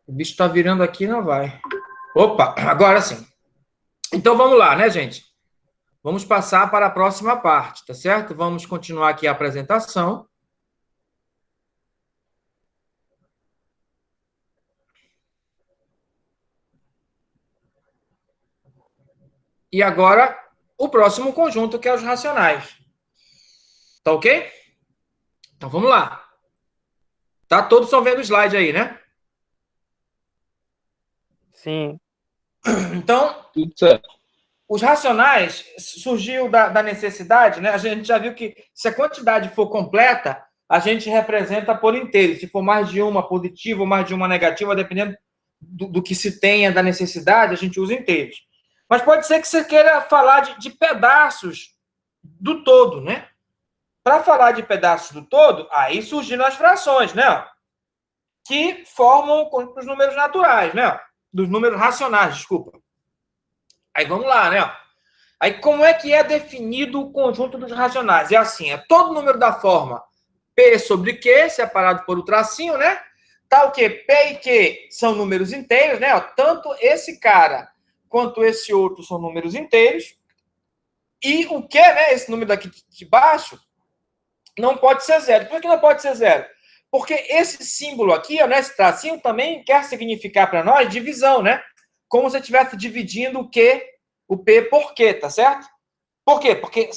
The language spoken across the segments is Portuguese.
O bicho tá virando aqui, não vai. Opa, agora sim. Então vamos lá, né, gente? Vamos passar para a próxima parte, tá certo? Vamos continuar aqui a apresentação. E agora, o próximo conjunto, que é os racionais. Tá ok? Então vamos lá. Tá? Todos estão vendo o slide aí, né? Sim. Então, Tudo certo. os racionais surgiu da necessidade, né? A gente já viu que se a quantidade for completa, a gente representa por inteiro. Se for mais de uma positiva ou mais de uma negativa, dependendo do que se tenha da necessidade, a gente usa inteiros. Mas pode ser que você queira falar de pedaços do todo, né? Para falar de pedaços do todo, aí surgiram as frações, né? Que formam os números naturais, né? Dos números racionais, desculpa. Aí vamos lá, né? Aí como é que é definido o conjunto dos racionais? É assim, é todo número da forma P sobre Q, separado por o tracinho, né? Tal que P e Q são números inteiros, né? Tanto esse cara quanto esse outro são números inteiros. E o Q, né? Esse número daqui de baixo, não pode ser zero. Por que não pode ser zero? Porque esse símbolo aqui, né, esse tracinho, também quer significar para nós divisão, né? Como se estivesse dividindo o Q, o P por Q, tá certo? Por quê? Porque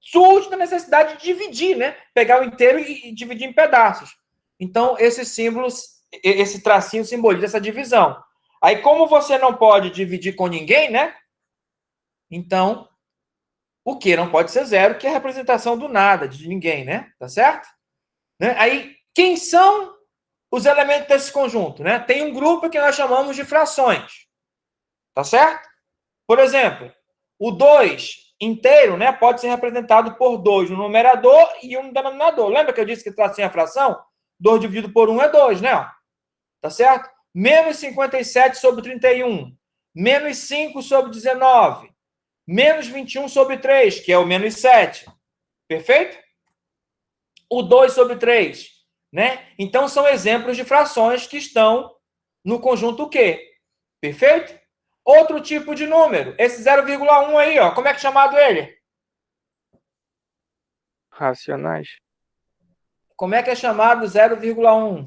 surge da necessidade de dividir, né? Pegar o inteiro e dividir em pedaços. Então, esses símbolos, esse tracinho simboliza essa divisão. Aí, como você não pode dividir com ninguém, né? Então, o que não pode ser zero, que é a representação do nada, de ninguém, né? Tá certo? Né? Aí, quem são os elementos desse conjunto, né? Tem um grupo que nós chamamos de frações. Tá certo? Por exemplo, o 2 inteiro, né, pode ser representado por 2 no numerador e 1 no denominador. Lembra que eu disse que tracinho é fração? 2 dividido por 1 é 2, né? Tá certo? Menos 57 sobre 31. Menos 5 sobre 19. Menos 21 sobre 3, que é o menos 7. Perfeito? O 2 sobre 3, né? Então, são exemplos de frações que estão no conjunto Q. Perfeito? Outro tipo de número, esse 0,1 aí, ó, como é que é chamado ele? Racionais. Como é que é chamado 0,1?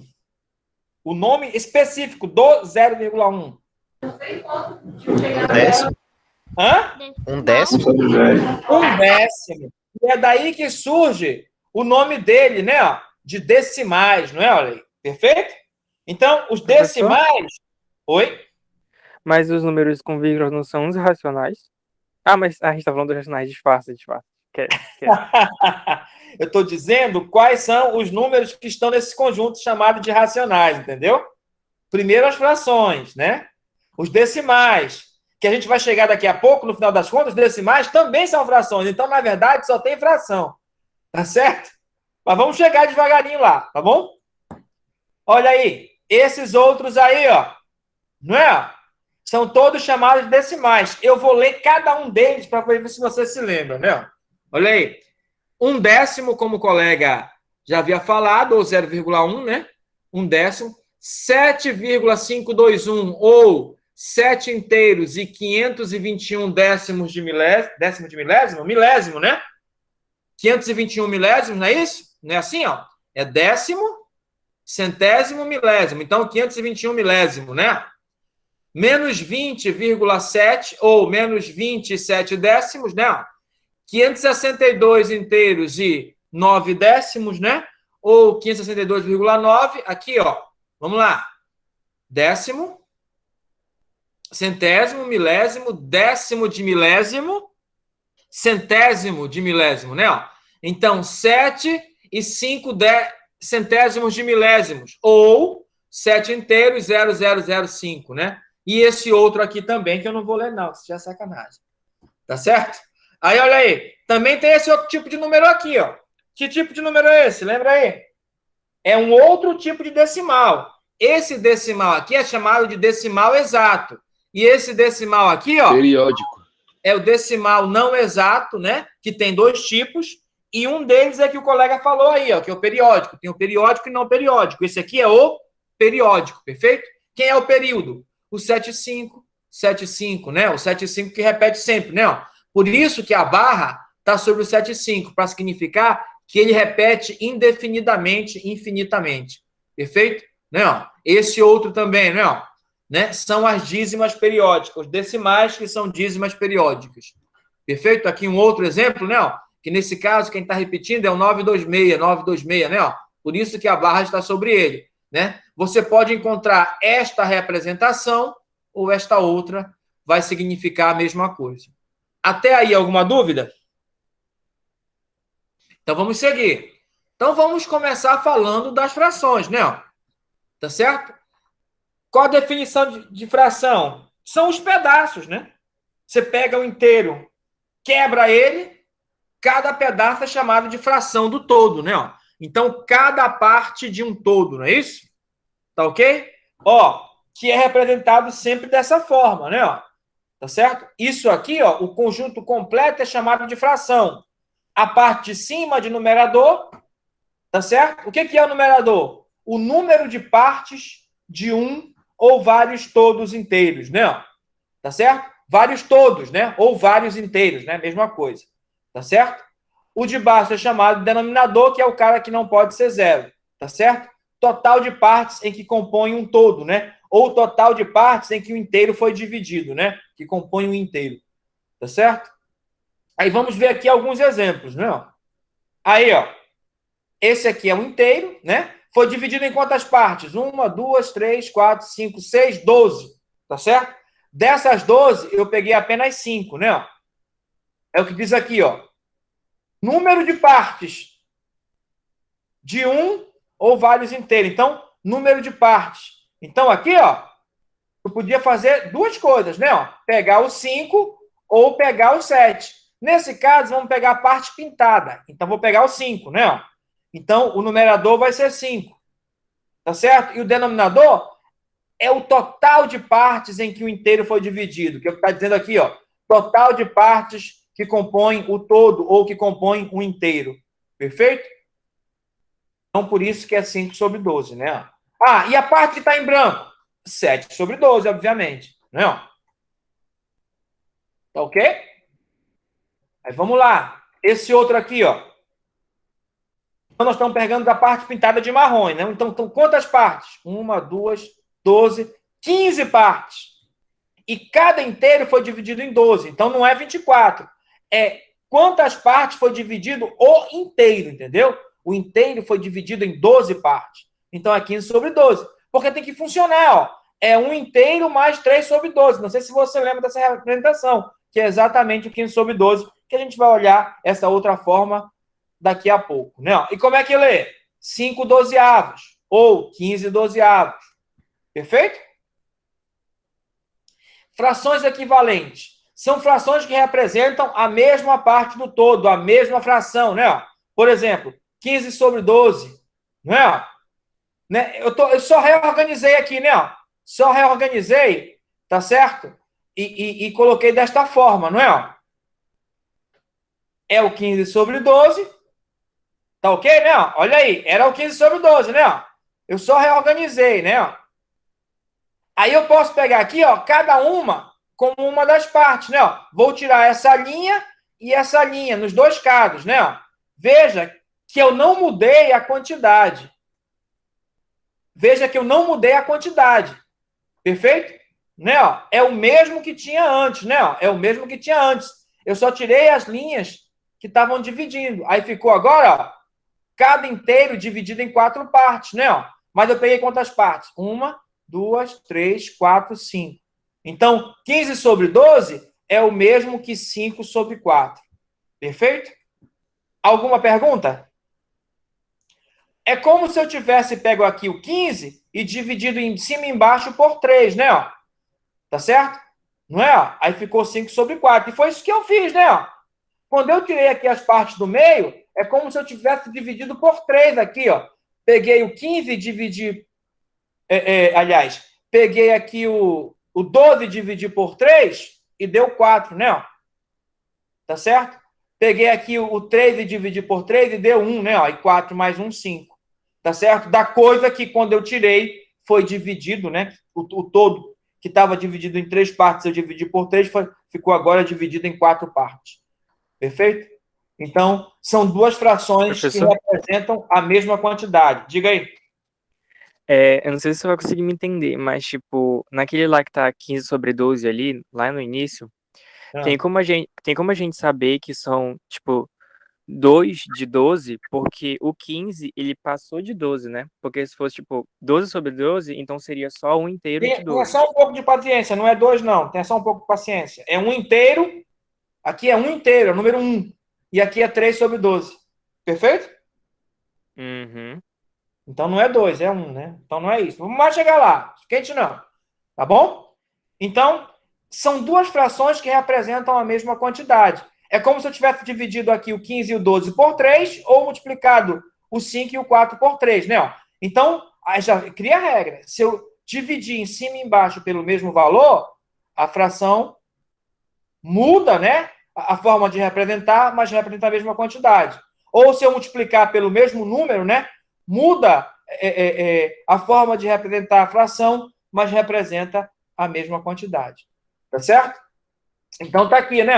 O nome específico do 0,1. Um décimo. Hã? Um décimo. Um décimo. E é daí que surge o nome dele, né? Ó, de decimais, não é? Olha aí. Perfeito? Então, os decimais... Oi? Mas os números com vírgulas não são os racionais? Ah, mas a gente tá falando dos racionais. Disfarça. Eu estou dizendo quais são os números que estão nesse conjunto chamado de racionais, entendeu? Primeiro as frações, né? Os decimais, que a gente vai chegar daqui a pouco, no final das contas, os decimais também são frações. Então, na verdade, só tem fração. Tá certo? Mas vamos chegar devagarinho lá, tá bom? Olha aí, esses outros aí, ó, não é? São todos chamados de decimais. Eu vou ler cada um deles para ver se você se lembra, né? Olha aí. Um décimo, como o colega já havia falado, ou 0,1, né? Um décimo. 7,521, ou 7 inteiros e 521 décimos de milésimo. Décimo de milésimo? Milésimo, né? 521 milésimos, não é isso? Não é assim, ó? É décimo, centésimo, milésimo. Então, 521 milésimo, né? Menos 20,7, ou menos 27 décimos, né? 562 inteiros e 9 décimos, né? Ou 562,9. Aqui, ó. Vamos lá. Décimo, centésimo, milésimo, décimo de milésimo, centésimo de milésimo, né? Então, 7 e 5 centésimos de milésimos. Ou 7 inteiros, 0,005, né? E esse outro aqui também, que eu não vou ler, não. Isso já é sacanagem. Tá certo? Aí, olha aí. Também tem esse outro tipo de número aqui, ó. Que tipo de número é esse? Lembra aí? É um outro tipo de decimal. Esse decimal aqui é chamado de decimal exato. E esse decimal aqui, ó... Periódico. É o decimal não exato, né? Que tem dois tipos. E um deles é que o colega falou aí, ó, que é o periódico. Tem o periódico e não periódico. Esse aqui é o periódico, perfeito? Quem é o período? O 75, 75, né? O 75 que repete sempre, né? Por isso que a barra está sobre o 75, para significar que ele repete indefinidamente, infinitamente. Perfeito? Né? Esse outro também, né? São as dízimas periódicas, os decimais que são dízimas periódicas. Perfeito? Aqui um outro exemplo, né? Que nesse caso, quem está repetindo é o 926, 926, né? Por isso que a barra está sobre ele, né? Você pode encontrar esta representação ou esta outra, vai significar a mesma coisa. Até aí, alguma dúvida? Então, vamos seguir. Então, vamos começar falando das frações, né? Tá certo? Qual a definição de fração? São os pedaços, né? Você pega o inteiro, quebra ele, cada pedaço é chamado de fração do todo, né? Então, cada parte de um todo, não é isso? Tá ok? Que é representado sempre dessa forma, né? Tá certo? Isso aqui, o conjunto completo é chamado de fração. A parte de cima de numerador, tá certo? O que é o numerador? O número de partes de um ou vários todos inteiros, né? Tá certo? Vários todos, né? Ou vários inteiros, né? Mesma coisa. Tá certo? O de baixo é chamado de denominador, que é o cara que não pode ser zero. Tá certo? Total de partes em que compõe um todo, né? Ou total de partes em que o inteiro foi dividido, né? Que compõe um inteiro. Tá certo? Aí vamos ver aqui alguns exemplos, né? Aí, esse aqui é um inteiro, né? Foi dividido em quantas partes? 1, 2, 3, 4, 5, 6, 12. Tá certo? Dessas 12, eu peguei apenas 5, né? É o que diz aqui, número de partes de um ou vários inteiros. Então, número de partes. Então, aqui, eu podia fazer duas coisas, né? Pegar o 5 ou pegar o 7. Nesse caso, vamos pegar a parte pintada. Então, vou pegar o 5, né? Então, o numerador vai ser 5. Tá certo? E o denominador é o total de partes em que o inteiro foi dividido. Que é o que está dizendo aqui, total de partes que compõem o todo ou que compõem o inteiro. Perfeito? Então, por isso que é 5 sobre 12, né? E a parte que está em branco? 7 sobre 12, obviamente. Né? Tá ok? Aí vamos lá. Esse outro aqui, Então, nós estamos pegando da parte pintada de marrom, né? Então, quantas partes? 1, 2, 12, 15 partes. E cada inteiro foi dividido em 12. Então, não é 24. É quantas partes foi dividido o inteiro, entendeu? O inteiro foi dividido em 12 partes. Então, é 15 sobre 12. Porque tem que funcionar, É um inteiro mais 3 sobre 12. Não sei se você lembra dessa representação, que é exatamente o 15 sobre 12, que a gente vai olhar essa outra forma daqui a pouco, né? E como é que lê? 5 dozeavos ou 15 dozeavos. Perfeito? Frações equivalentes. São frações que representam a mesma parte do todo, a mesma fração, né? Por exemplo, 15 sobre 12, né? Eu só reorganizei aqui, né? Só reorganizei, tá certo? E coloquei desta forma, não é? É o 15 sobre 12, tá ok, né? Olha aí, era o 15 sobre 12, né? Eu só reorganizei, né? Aí eu posso pegar aqui, cada uma como uma das partes, né? Vou tirar essa linha e essa linha nos dois casos, né? Veja que eu não mudei a quantidade. Veja que eu não mudei a quantidade. Perfeito? Né? É o mesmo que tinha antes, né? É o mesmo que tinha antes. Eu só tirei as linhas que estavam dividindo. Aí ficou agora, cada inteiro dividido em 4 partes, né? Mas eu peguei quantas partes? 1, 2, 3, 4, 5. Então, 15 sobre 12 é o mesmo que 5 sobre 4. Perfeito? Alguma pergunta? É como se eu tivesse pego aqui o 15 e dividido em cima e embaixo por 3, né? Tá certo? Não é? Aí ficou 5 sobre 4. E foi isso que eu fiz, né? Quando eu tirei aqui as partes do meio, é como se eu tivesse dividido por 3 aqui, Peguei o 15 e dividi... aliás, peguei aqui o 12 e dividi por 3 e deu 4, né? Tá certo? Peguei aqui o 3 e dividi por 3 e deu 1, né? E 4 mais 1, 5. Tá certo? Da coisa que quando eu tirei, foi dividido, né? O todo que estava dividido em 3 partes, eu dividi por 3, ficou agora dividido em 4 partes. Perfeito? Então, são duas frações que Professor? representam a mesma quantidade. Diga aí. Eu não sei se você vai conseguir me entender, mas, tipo, naquele lá que tá 15 sobre 12 ali, lá no início, Ah. tem como a gente saber que são, tipo, 2 de 12, porque o 15, ele passou de 12, né? Porque se fosse, tipo, 12 sobre 12, então seria só um inteiro de Tenha 12. só um pouco de paciência, não é 2, não. Tenha só um pouco de paciência. É um inteiro, aqui é um inteiro, é o número 1. E aqui é 3 sobre 12. Perfeito? Uhum. Então não é 2, é 1, né? Então não é isso. Vamos mais chegar lá. Quente não. Tá bom? Então, são duas frações que representam a mesma quantidade. É como se eu tivesse dividido aqui o 15 e o 12 por 3, ou multiplicado o 5 e o 4 por 3, né? Então, aí já cria a regra. Se eu dividir em cima e embaixo pelo mesmo valor, a fração muda, né? A forma de representar, mas representa a mesma quantidade. Ou se eu multiplicar pelo mesmo número, né? Muda a forma de representar a fração, mas representa a mesma quantidade. Tá certo? Então tá aqui, né?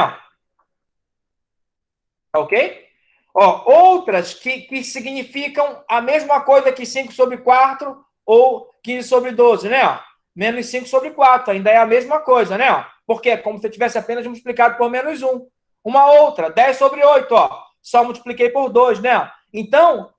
Tá ok? Ó, outras que significam a mesma coisa que 5 sobre 4 ou 15 sobre 12, né? Ó, menos 5 sobre 4, ainda é a mesma coisa, né? Ó, porque é como se eu tivesse apenas multiplicado por menos 1. Uma outra, 10 sobre 8, ó, só multipliquei por 2, né? Então,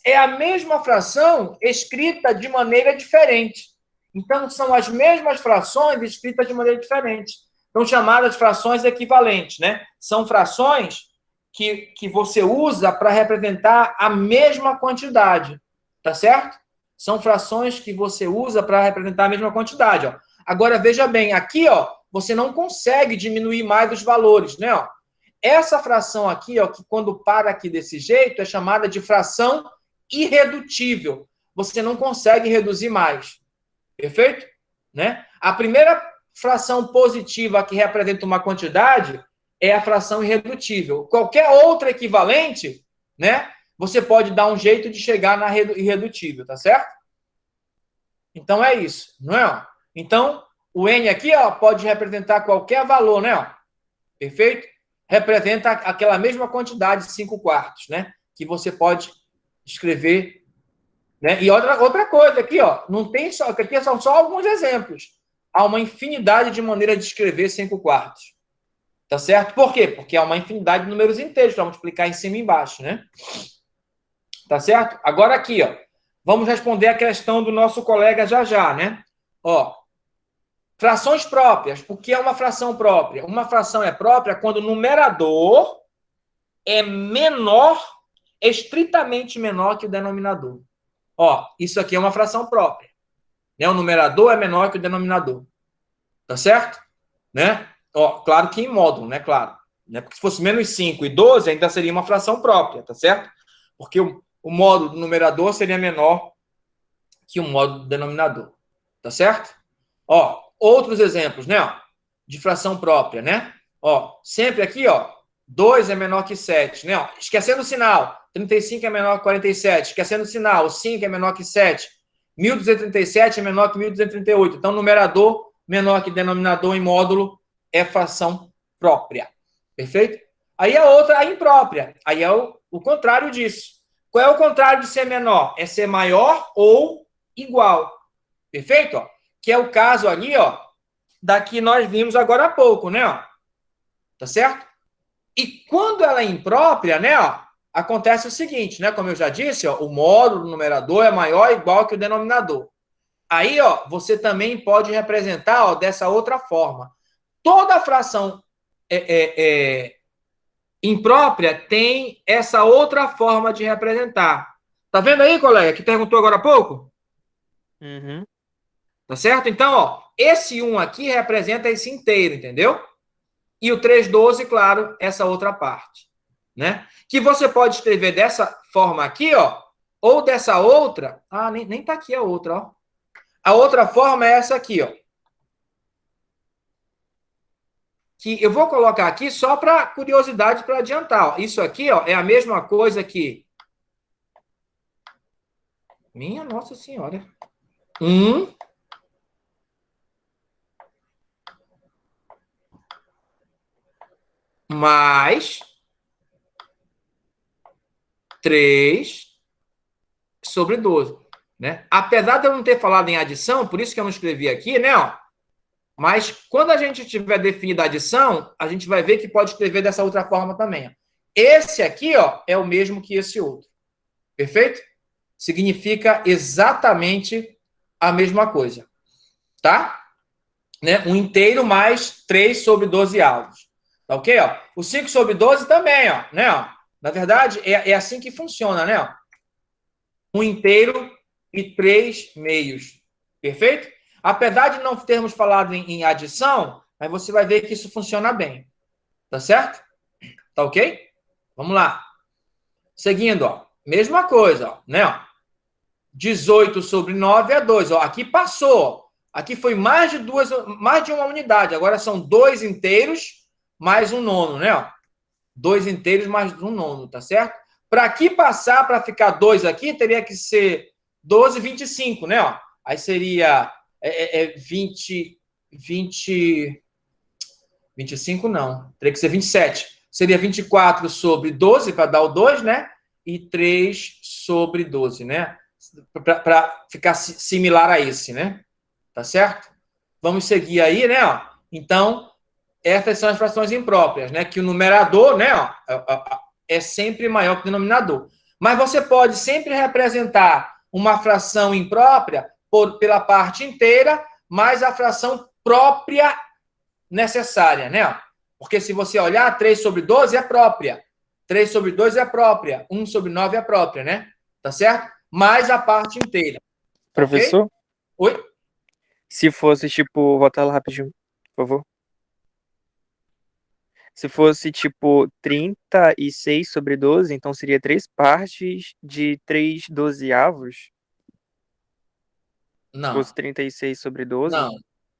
é a mesma fração escrita de maneira diferente. Então, são as mesmas frações escritas de maneira diferente. São chamadas frações equivalentes, né? São frações que você usa para representar a mesma quantidade, tá certo? São frações que você usa para representar a mesma quantidade, ó. Agora, veja bem, aqui, ó, você não consegue diminuir mais os valores, né, ó. Essa fração aqui, ó, que quando para aqui desse jeito, é chamada de fração irredutível. Você não consegue reduzir mais. Perfeito? Né? A primeira fração positiva que representa uma quantidade é a fração irredutível. Qualquer outra equivalente, né? Você pode dar um jeito de chegar na irredutível, tá certo? Então é isso, não é? Então, o n aqui, ó, pode representar qualquer valor, né? Perfeito? Representa aquela mesma quantidade, 5 quartos, né? Que você pode escrever, né? E outra coisa aqui, ó, não tem só, aqui são só alguns exemplos. Há uma infinidade de maneiras de escrever 5 quartos. Tá certo? Por quê? Porque há uma infinidade de números inteiros para multiplicar em cima e embaixo, né? Tá certo? Agora aqui, ó, vamos responder a questão do nosso colega já, né? Ó, frações próprias. O que é uma fração própria? Uma fração é própria quando o numerador é menor, estritamente menor que o denominador. Ó, isso aqui é uma fração própria. Né? O numerador é menor que o denominador. Tá certo? Né? Ó, claro que em módulo, né? Claro. Né? Porque se fosse menos 5 e 12, ainda seria uma fração própria, tá certo? Porque o módulo do numerador seria menor que o módulo do denominador. Tá certo? Ó, outros exemplos, né? Ó, de fração própria, né? Ó, sempre aqui, ó, 2 é menor que 7, né? Ó, esquecendo o sinal, 35 é menor que 47. Esquecendo o sinal, 5 é menor que 7. 1237 é menor que 1238. Então, numerador menor que denominador em módulo é fração própria. Perfeito? Aí a outra, a imprópria. Aí é o contrário disso. Qual é o contrário de ser menor? É ser maior ou igual. Perfeito? Ó, que é o caso ali, ó, da que nós vimos agora há pouco, né? Ó, tá certo? E quando ela é imprópria, né? Ó, acontece o seguinte, né? Como eu já disse, ó, o módulo do numerador é maior ou igual que o denominador. Aí, ó, você também pode representar, ó, dessa outra forma. Toda fração imprópria tem essa outra forma de representar. Tá vendo aí, colega, que perguntou agora há pouco? Uhum. Tá certo? Então, ó, esse 1 aqui representa esse inteiro, entendeu? E o 312, claro, essa outra parte, né? Que você pode escrever dessa forma aqui, ó, ou dessa outra. Ah, nem tá aqui a outra, ó. A outra forma é essa aqui, ó. Que eu vou colocar aqui só para curiosidade, para adiantar. Ó. Isso aqui, ó, é a mesma coisa que... Minha Nossa Senhora. 1 mais 3 sobre 12, né? Apesar de eu não ter falado em adição, por isso que eu não escrevi aqui, né? Ó, mas quando a gente tiver definido a adição, a gente vai ver que pode escrever dessa outra forma também. Ó. Esse aqui, ó, é o mesmo que esse outro. Perfeito? Significa exatamente a mesma coisa. Tá? Né? Um inteiro mais 3 sobre 12 avos. Tá ok? Ó? O 5 sobre 12 também, ó. Né? Ó. Na verdade, é assim que funciona, né? Ó. Um inteiro e 3 meios. Perfeito? Apesar de não termos falado em adição, mas você vai ver que isso funciona bem. Tá certo? Tá ok? Vamos lá. Seguindo, ó. Mesma coisa, ó. Né? Ó. 18 sobre 9 é 2. Ó. Aqui passou. Aqui foi mais de uma unidade. Agora são 2 inteiros mais um nono, né? Ó. 2 inteiros mais um nono, tá certo? Para aqui passar, para ficar 2 aqui, teria que ser 12, 25, né? Ó. Aí seria 25 não. Teria que ser 27. Seria 24 sobre 12 para dar o 2, né? E 3 sobre 12, né? Para ficar similar a esse, né? Tá certo? Vamos seguir aí, né? Ó. Então, essas são as frações impróprias, né? Que o numerador, né? Ó, é sempre maior que o denominador. Mas você pode sempre representar uma fração imprópria pela parte inteira, mais a fração própria necessária, né? Ó. Porque se você olhar, 3 sobre 12 é própria. 3 sobre 2 é própria. 1 sobre 9 é própria, né? Tá certo? Mais a parte inteira. Professor? Okay? Oi? Se fosse, tipo, volta lá rapidinho, por favor. Se fosse, tipo, 36 sobre 12, então seria 3 partes de 3 dozeavos? Se Não. fosse 36 sobre 12? Não.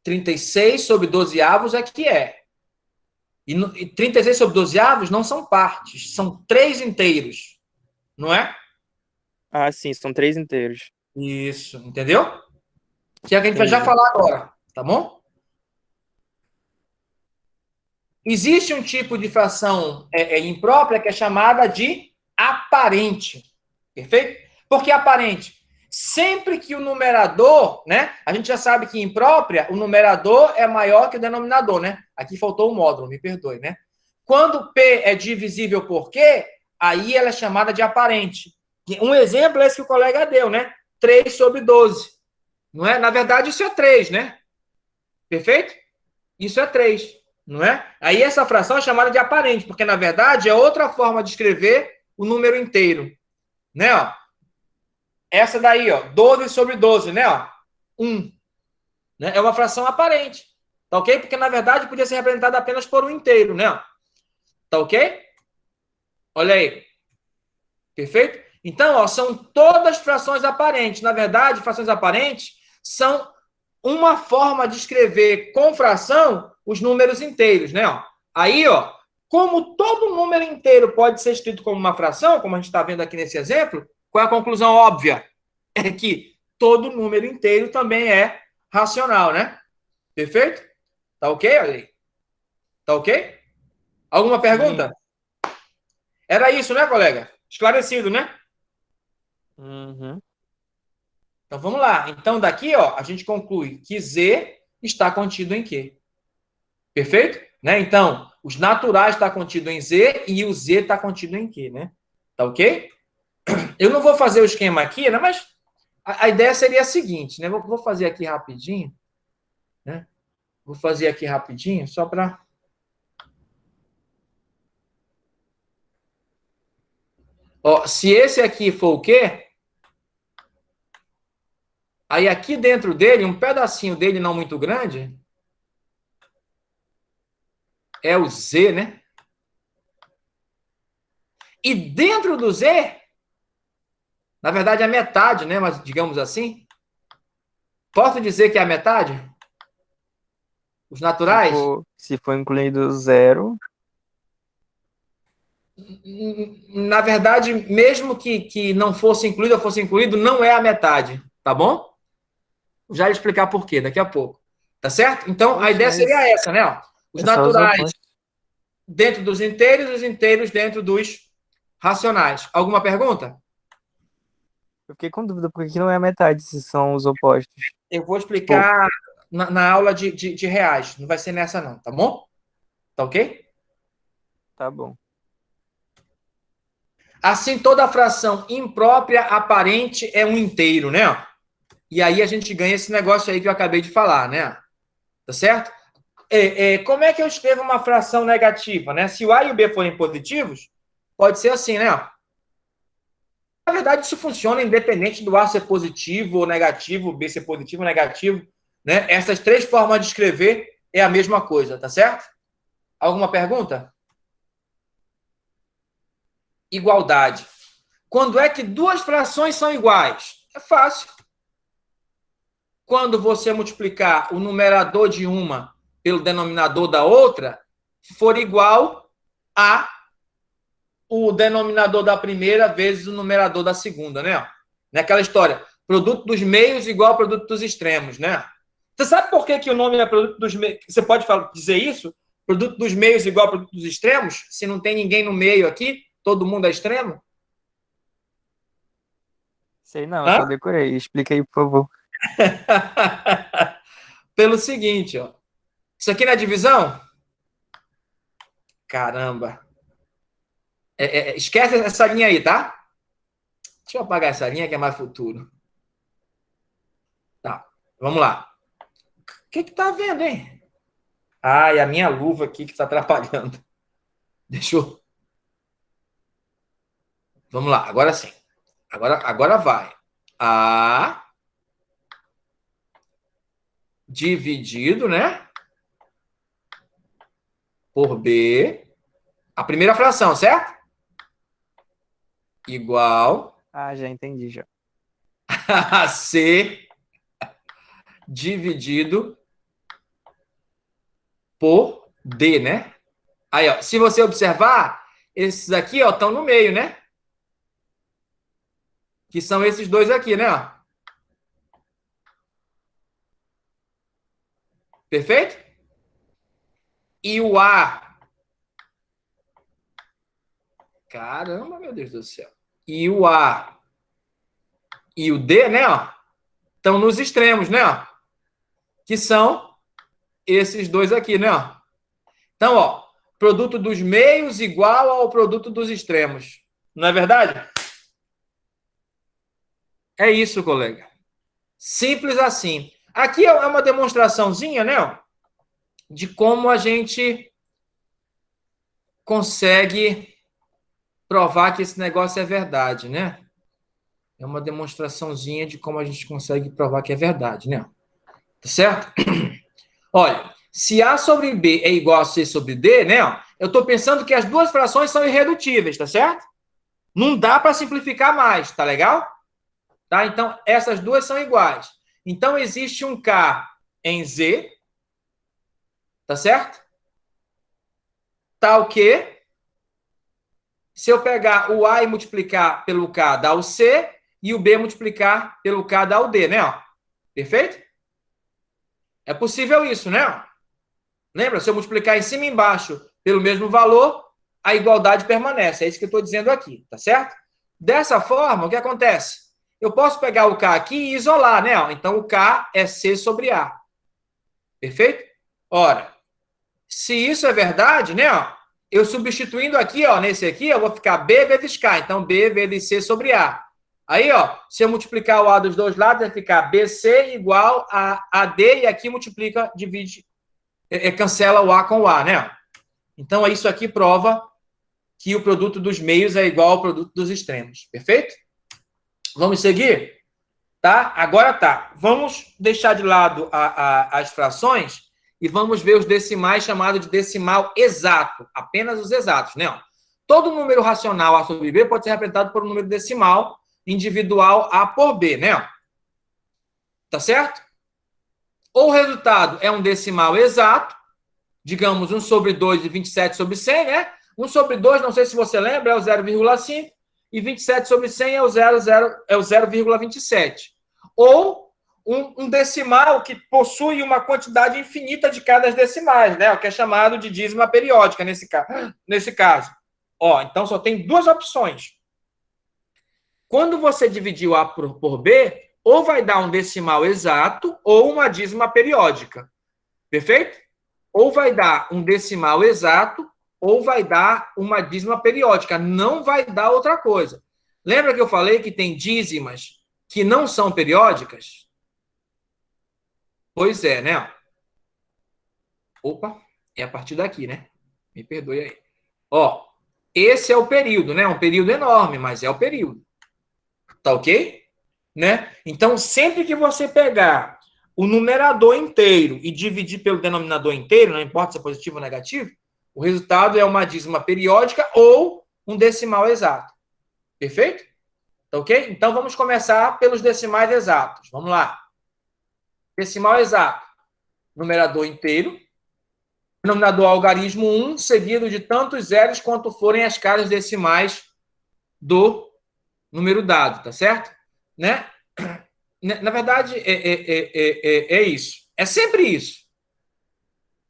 36 sobre 12 avos é que é. E 36 sobre 12 avos não são partes, são 3 inteiros. Não é? Ah, sim, são 3 inteiros. Isso, entendeu? Que é o que a gente vai já Entendi. falar agora, tá bom? Existe um tipo de fração imprópria que é chamada de aparente. Perfeito? Por que aparente? Sempre que o numerador, né? A gente já sabe que imprópria, o numerador é maior que o denominador, né? Aqui faltou o módulo, me perdoe, né? Quando P é divisível por Q, aí ela é chamada de aparente. Um exemplo é esse que o colega deu, né? 3 sobre 12. Não é? Na verdade, isso é 3, né? Perfeito? Isso é 3, não é? Aí essa fração é chamada de aparente, porque na verdade é outra forma de escrever o número inteiro, né? Ó. Essa daí, ó, 12 sobre 12, né? Ó, 1. Né? É uma fração aparente, tá ok? Porque na verdade podia ser representada apenas por um inteiro, né? Tá ok? Olha aí. Perfeito? Então, ó, são todas frações aparentes. Na verdade, frações aparentes são uma forma de escrever com fração os números inteiros, né? Ó. Aí, ó, como todo número inteiro pode ser escrito como uma fração, como a gente está vendo aqui nesse exemplo, qual é a conclusão óbvia? É que todo número inteiro também é racional, né? Perfeito? Tá ok, olha aí? Tá ok? Alguma pergunta? Sim. Era isso, né, colega? Esclarecido, né? Uhum. Então, vamos lá. Então, daqui, ó, a gente conclui que Z está contido em Q. Perfeito? Né? Então, os naturais está contido em Z e o Z está contido em Q, né? Tá ok? Eu não vou fazer o esquema aqui, né? Mas a ideia seria a seguinte, né? Vou fazer aqui rapidinho, né? Vou fazer aqui rapidinho, só para... Ó, se esse aqui for o quê? Aí aqui dentro dele, um pedacinho dele não muito grande, é o Z, né? E dentro do Z, na verdade é metade, né? Mas digamos assim, posso dizer que é a metade? Os naturais? Se for incluído zero. Na verdade, mesmo que não fosse incluído ou fosse incluído, não é a metade, tá bom? já lhe explicar por quê daqui a pouco. Tá certo? Então, a Poxa, ideia mas seria essa, né? Ó. Os é só os naturais opostos. dentro dos inteiros e os inteiros dentro dos racionais. Alguma pergunta? Eu fiquei com dúvida, porque que não é a metade se são os opostos. Eu vou Tipo, explicar na aula de reais. Não vai ser nessa, não, tá bom? Tá ok? tá bom. Assim, toda fração imprópria aparente é um inteiro, né? E aí a gente ganha esse negócio aí que eu acabei de falar, né? Tá certo? Como é que eu escrevo uma fração negativa, né? Se o A e o B forem positivos, pode ser assim, né? Na verdade, isso funciona independente do A ser positivo ou negativo, o B ser positivo ou negativo, né? Essas três formas de escrever é a mesma coisa, tá certo? Alguma pergunta? Igualdade. Quando é que duas frações são iguais? É fácil. Quando você multiplicar o numerador de uma pelo denominador da outra, for igual a o denominador da primeira vezes o numerador da segunda, né? Naquela história, produto dos meios igual ao produto dos extremos, né? Você sabe por que o nome é produto dos meios? Você pode dizer isso? Produto dos meios igual ao produto dos extremos? Se não tem ninguém no meio aqui, todo mundo é extremo? Sei não, eu Hã? só decorei. Explica aí, por favor. Pelo seguinte, ó. Isso aqui não é divisão? Caramba. Esquece essa linha aí, tá? Deixa eu apagar essa linha que é mais futuro. Tá, vamos lá. O que tá vendo, hein? Ai, a minha luva aqui que tá atrapalhando. Deixa eu... Vamos lá, agora sim. Agora vai. A dividido, né? Por B. A primeira fração, certo? Igual Ah, já entendi, já. a C dividido por D, né? Aí, ó, se você observar, esses aqui, ó, estão no meio, né? Que são esses dois aqui, né? Ó. Perfeito? E o A. Caramba, meu Deus do céu. E o A e o D, né? Ó, estão nos extremos, né? Ó, que são esses dois aqui, né? Ó. Então, ó, produto dos meios igual ao produto dos extremos. Não é verdade? É isso, colega. Simples assim. Aqui é uma demonstraçãozinha, né? Ó, de como a gente consegue provar que esse negócio é verdade, né? É uma demonstraçãozinha de como a gente consegue provar que é verdade, né? Tá certo? Olha, se A sobre B é igual a C sobre D, né? Eu estou pensando que as duas frações são irredutíveis, tá certo? Não dá para simplificar mais, tá legal? Tá? Então, essas duas são iguais. Então, existe um K em Z, tá certo? Tal que, se eu pegar o A e multiplicar pelo K, dá o C, e o B multiplicar pelo K, dá o D, né? Perfeito? É possível isso, né? Lembra? Se eu multiplicar em cima e embaixo pelo mesmo valor, a igualdade permanece. É isso que eu estou dizendo aqui, tá certo? Dessa forma, o que acontece? Eu posso pegar o K aqui e isolar, né? Então, o K é C sobre A. Perfeito? Ora, se isso é verdade, né? Eu substituindo aqui, ó, nesse aqui, eu vou ficar B vezes K. Então, B vezes C sobre A. Aí, ó, se eu multiplicar o A dos dois lados, vai ficar BC igual a AD, e aqui multiplica, divide, cancela o A com o A, né? Então, isso aqui prova que o produto dos meios é igual ao produto dos extremos. Perfeito? Vamos seguir? Tá? Agora tá. Vamos deixar de lado as frações e vamos ver os decimais chamados de decimal exato. Apenas os exatos, né? Todo número racional A sobre B pode ser representado por um número decimal individual A por B, né? Tá certo? Ou o resultado é um decimal exato, digamos 1 sobre 2 e 27 sobre 100, né? 1 sobre 2, não sei se você lembra, é o 0,5, e 27 sobre 100 é o 0,27. Ou um decimal que possui uma quantidade infinita de casas decimais, né? O que é chamado de dízima periódica nesse caso. Ó, então só tem duas opções. Quando você dividir o A por B, ou vai dar um decimal exato ou uma dízima periódica. Perfeito? Ou vai dar um decimal exato ou vai dar uma dízima periódica. Não vai dar outra coisa. Lembra que eu falei que tem dízimas que não são periódicas? Pois é, né? Opa, é a partir daqui, né? Me perdoe aí. Ó, esse é o período, né? Um período enorme, mas é o período. Tá ok? Né? Então, sempre que você pegar o numerador inteiro e dividir pelo denominador inteiro, não importa se é positivo ou negativo, o resultado é uma dízima periódica ou um decimal exato. Perfeito? Tá ok? Então, vamos começar pelos decimais exatos. Vamos lá. Decimal exato. Numerador inteiro. Denominador algarismo 1, seguido de tantos zeros quanto forem as casas decimais do número dado, tá certo? Né? Na verdade, é isso. É sempre isso.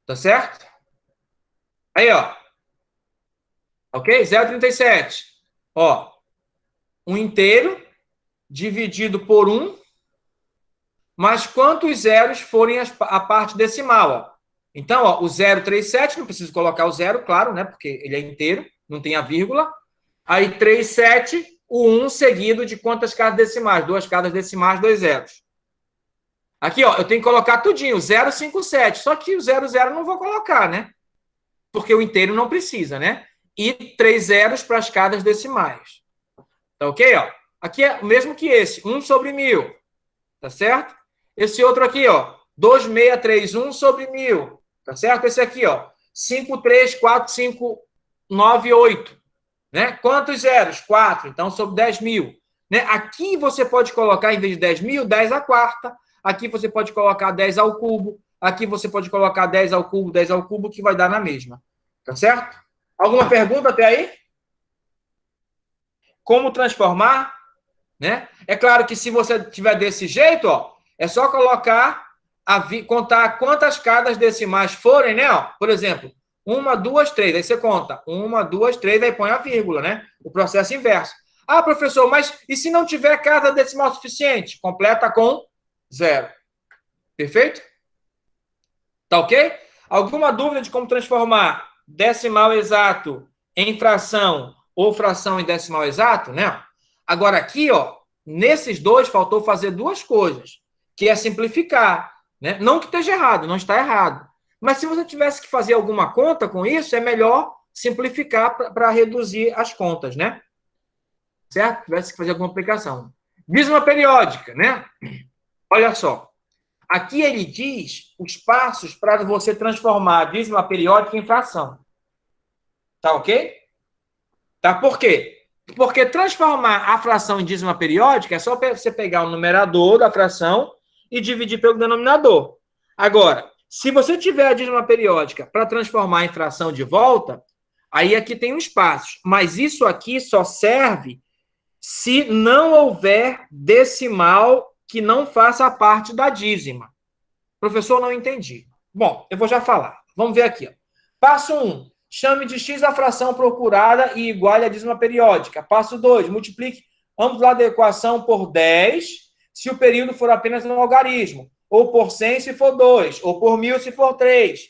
Tá certo? Aí, ó. Ok? 0,37. Ó. Um inteiro dividido por 1, mas quantos zeros forem a parte decimal, ó. Então, ó, o 0,37, não preciso colocar o zero, claro, né? Porque ele é inteiro, não tem a vírgula. Aí, 37, o 1 seguido de quantas casas decimais? 2 casas decimais, 2 zeros. Aqui, ó, eu tenho que colocar tudinho, 0,57. Só que o 00 não vou colocar, né? Porque o inteiro não precisa, né? E 3 zeros para as casas decimais. Tá ok, ó? Aqui é o mesmo que esse, 1 sobre 1000. Tá certo? Esse outro aqui, ó, 2631 sobre 1000. Tá certo? Esse aqui, ó, 53458. Né? Quantos zeros? 4. Então, sobre 10.000. Né? Aqui você pode colocar, em vez de 10.000, 10 à quarta. Aqui você pode colocar 10 ao cubo. Aqui você pode colocar 10 ao cubo, 10 ao cubo, que vai dar na mesma. Tá certo? Alguma pergunta até aí? Como transformar? Né? É claro que se você tiver desse jeito, ó, é só colocar, contar quantas casas decimais forem, né? Ó, por exemplo, 1, 2, 3. Aí você conta 1, 2, 3, aí põe a vírgula, né? O processo inverso. Ah, professor, mas e se não tiver casa decimal suficiente? Completa com 0. Perfeito? Tá ok? Alguma dúvida de como transformar decimal exato em fração ou fração em decimal exato, né? Agora aqui, ó, nesses dois faltou fazer duas coisas, que é simplificar, né? Não que esteja errado, não está errado. Mas se você tivesse que fazer alguma conta com isso, é melhor simplificar para reduzir as contas, né? Certo? Tivesse que fazer alguma aplicação. Dízima periódica, né? Olha só. Aqui ele diz os passos para você transformar a dízima periódica em fração. Tá ok? Tá? Por quê? Porque transformar a fração em dízima periódica é só você pegar o numerador da fração e dividir pelo denominador. Agora, se você tiver a dízima periódica para transformar em fração de volta, aí aqui tem os passos. Mas isso aqui só serve se não houver decimal que não faça parte da dízima. Professor, não entendi. Bom, eu vou já falar. Vamos ver aqui. Ó. Passo 1. Chame de x a fração procurada e iguale a dízima periódica. Passo 2. Multiplique ambos lados da equação por 10, se o período for apenas um algarismo. Ou por 100 se for 2. Ou por 1000 se for 3.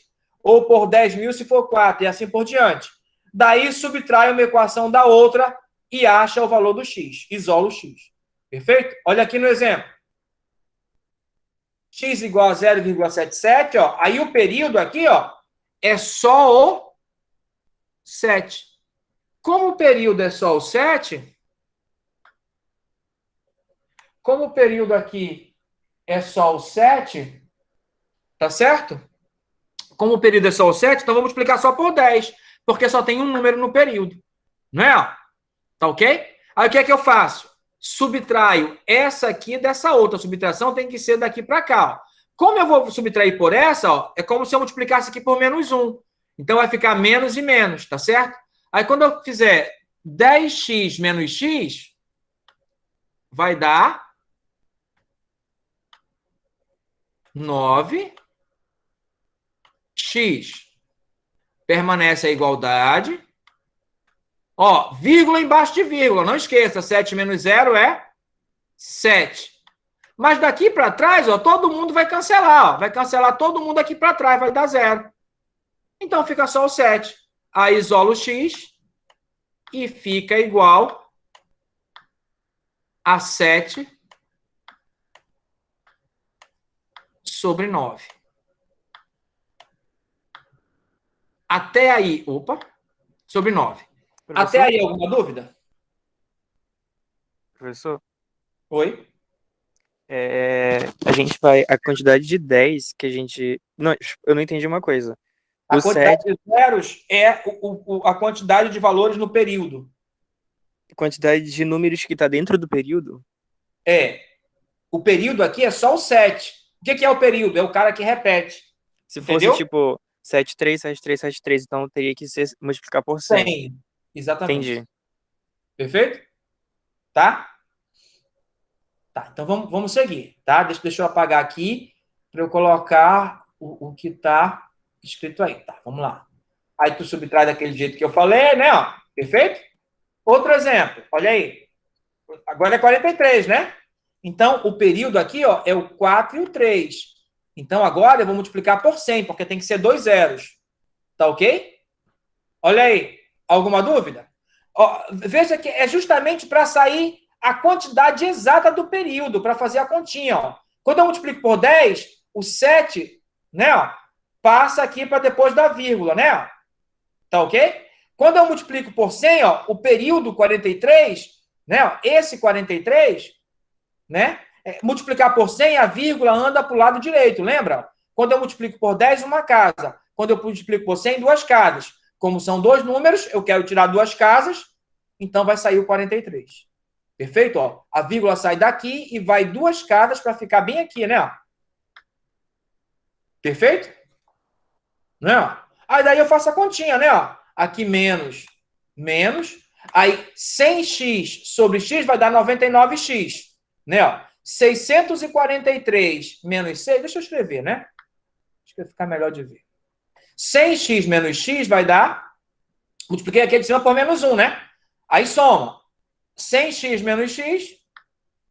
Ou por 10.000 se for 4. E assim por diante. Daí, subtrai uma equação da outra e acha o valor do x. Isola o x. Perfeito? Olha aqui no exemplo. X igual a 0,77, ó. Aí o período aqui, ó, é só o 7. Como o período é só o 7, como o período aqui é só o 7, tá certo? Como o período é só o 7, então vamos multiplicar só por 10, porque só tem um número no período. Não é? Ó? Tá ok? Aí o que é que eu faço? Subtraio essa aqui dessa outra. A subtração tem que ser daqui para cá, ó. Como eu vou subtrair por essa, ó, é como se eu multiplicasse aqui por menos 1. Então, vai ficar menos e menos, tá certo? Aí, quando eu fizer 10x menos x, vai dar 9. X. Permanece a igualdade. Ó, vírgula embaixo de vírgula. Não esqueça, 7 menos 0 é 7. Mas daqui para trás, ó, todo mundo vai cancelar. Ó. Vai cancelar todo mundo aqui para trás, vai dar 0. Então fica só o 7. Aí isola o x e fica igual a 7 sobre 9. Até aí, opa, sobre 9. Professor? Até aí, alguma dúvida? Professor? Oi? A gente vai. A quantidade de 10 que a gente. Não, eu não entendi uma coisa. A O quantidade 7, de zeros é a quantidade de valores no período. quantidade de números que está dentro do período? É. O período aqui é só o 7. O que é o período? É o cara que repete. Se Entendeu? fosse tipo 73, 73, 73, então teria que multiplicar por 100. 100. Exatamente. Entendi. Perfeito? Tá? Tá, então vamos seguir, tá? Deixa eu apagar aqui para eu colocar o que está escrito aí, tá? Vamos lá. Aí tu subtrai daquele jeito que eu falei, né? Ó, perfeito? Outro exemplo, olha aí. Agora é 43, né? Então, o período aqui, ó, é o 4 e o 3. Então, agora eu vou multiplicar por 100, porque tem que ser 2 zeros. Tá ok? Olha aí. Alguma dúvida? Ó, veja que é justamente para sair a quantidade exata do período, para fazer a continha. Ó. Quando eu multiplico por 10, o 7, né, ó, passa aqui para depois da vírgula, né? Ó. Tá ok? Quando eu multiplico por 100, ó, o período 43, né, ó, esse 43, né, multiplicar por 100, a vírgula anda para o lado direito, lembra? Quando eu multiplico por 10, uma casa. Quando eu multiplico por 100, duas casas. Como são dois números, eu quero tirar duas casas, então vai sair o 43. Perfeito? Ó, a vírgula sai daqui e vai duas casas para ficar bem aqui, né? Perfeito? Né? Aí daí eu faço a continha, né? Aqui menos, menos. Aí 100x sobre x vai dar 99x. Né? 643 menos 6, deixa eu escrever, né? Acho que vai ficar melhor de ver. 100x menos x vai dar, multipliquei aqui de cima por menos 1, né? Aí soma. 100x menos x,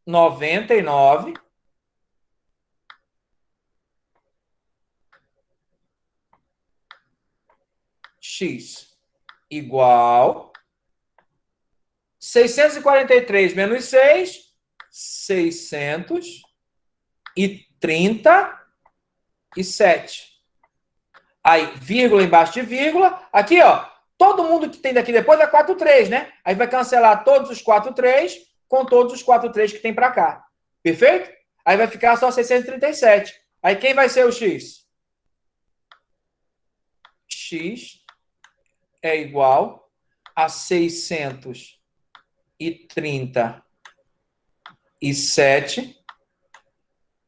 99. X igual 643 menos 6, 637. Aí, vírgula embaixo de vírgula. Aqui, ó, todo mundo que tem daqui depois é 43, né? Aí vai cancelar todos os 43 com todos os 43 que tem para cá. Perfeito? Aí vai ficar só 637. Aí quem vai ser o x? X é igual a 637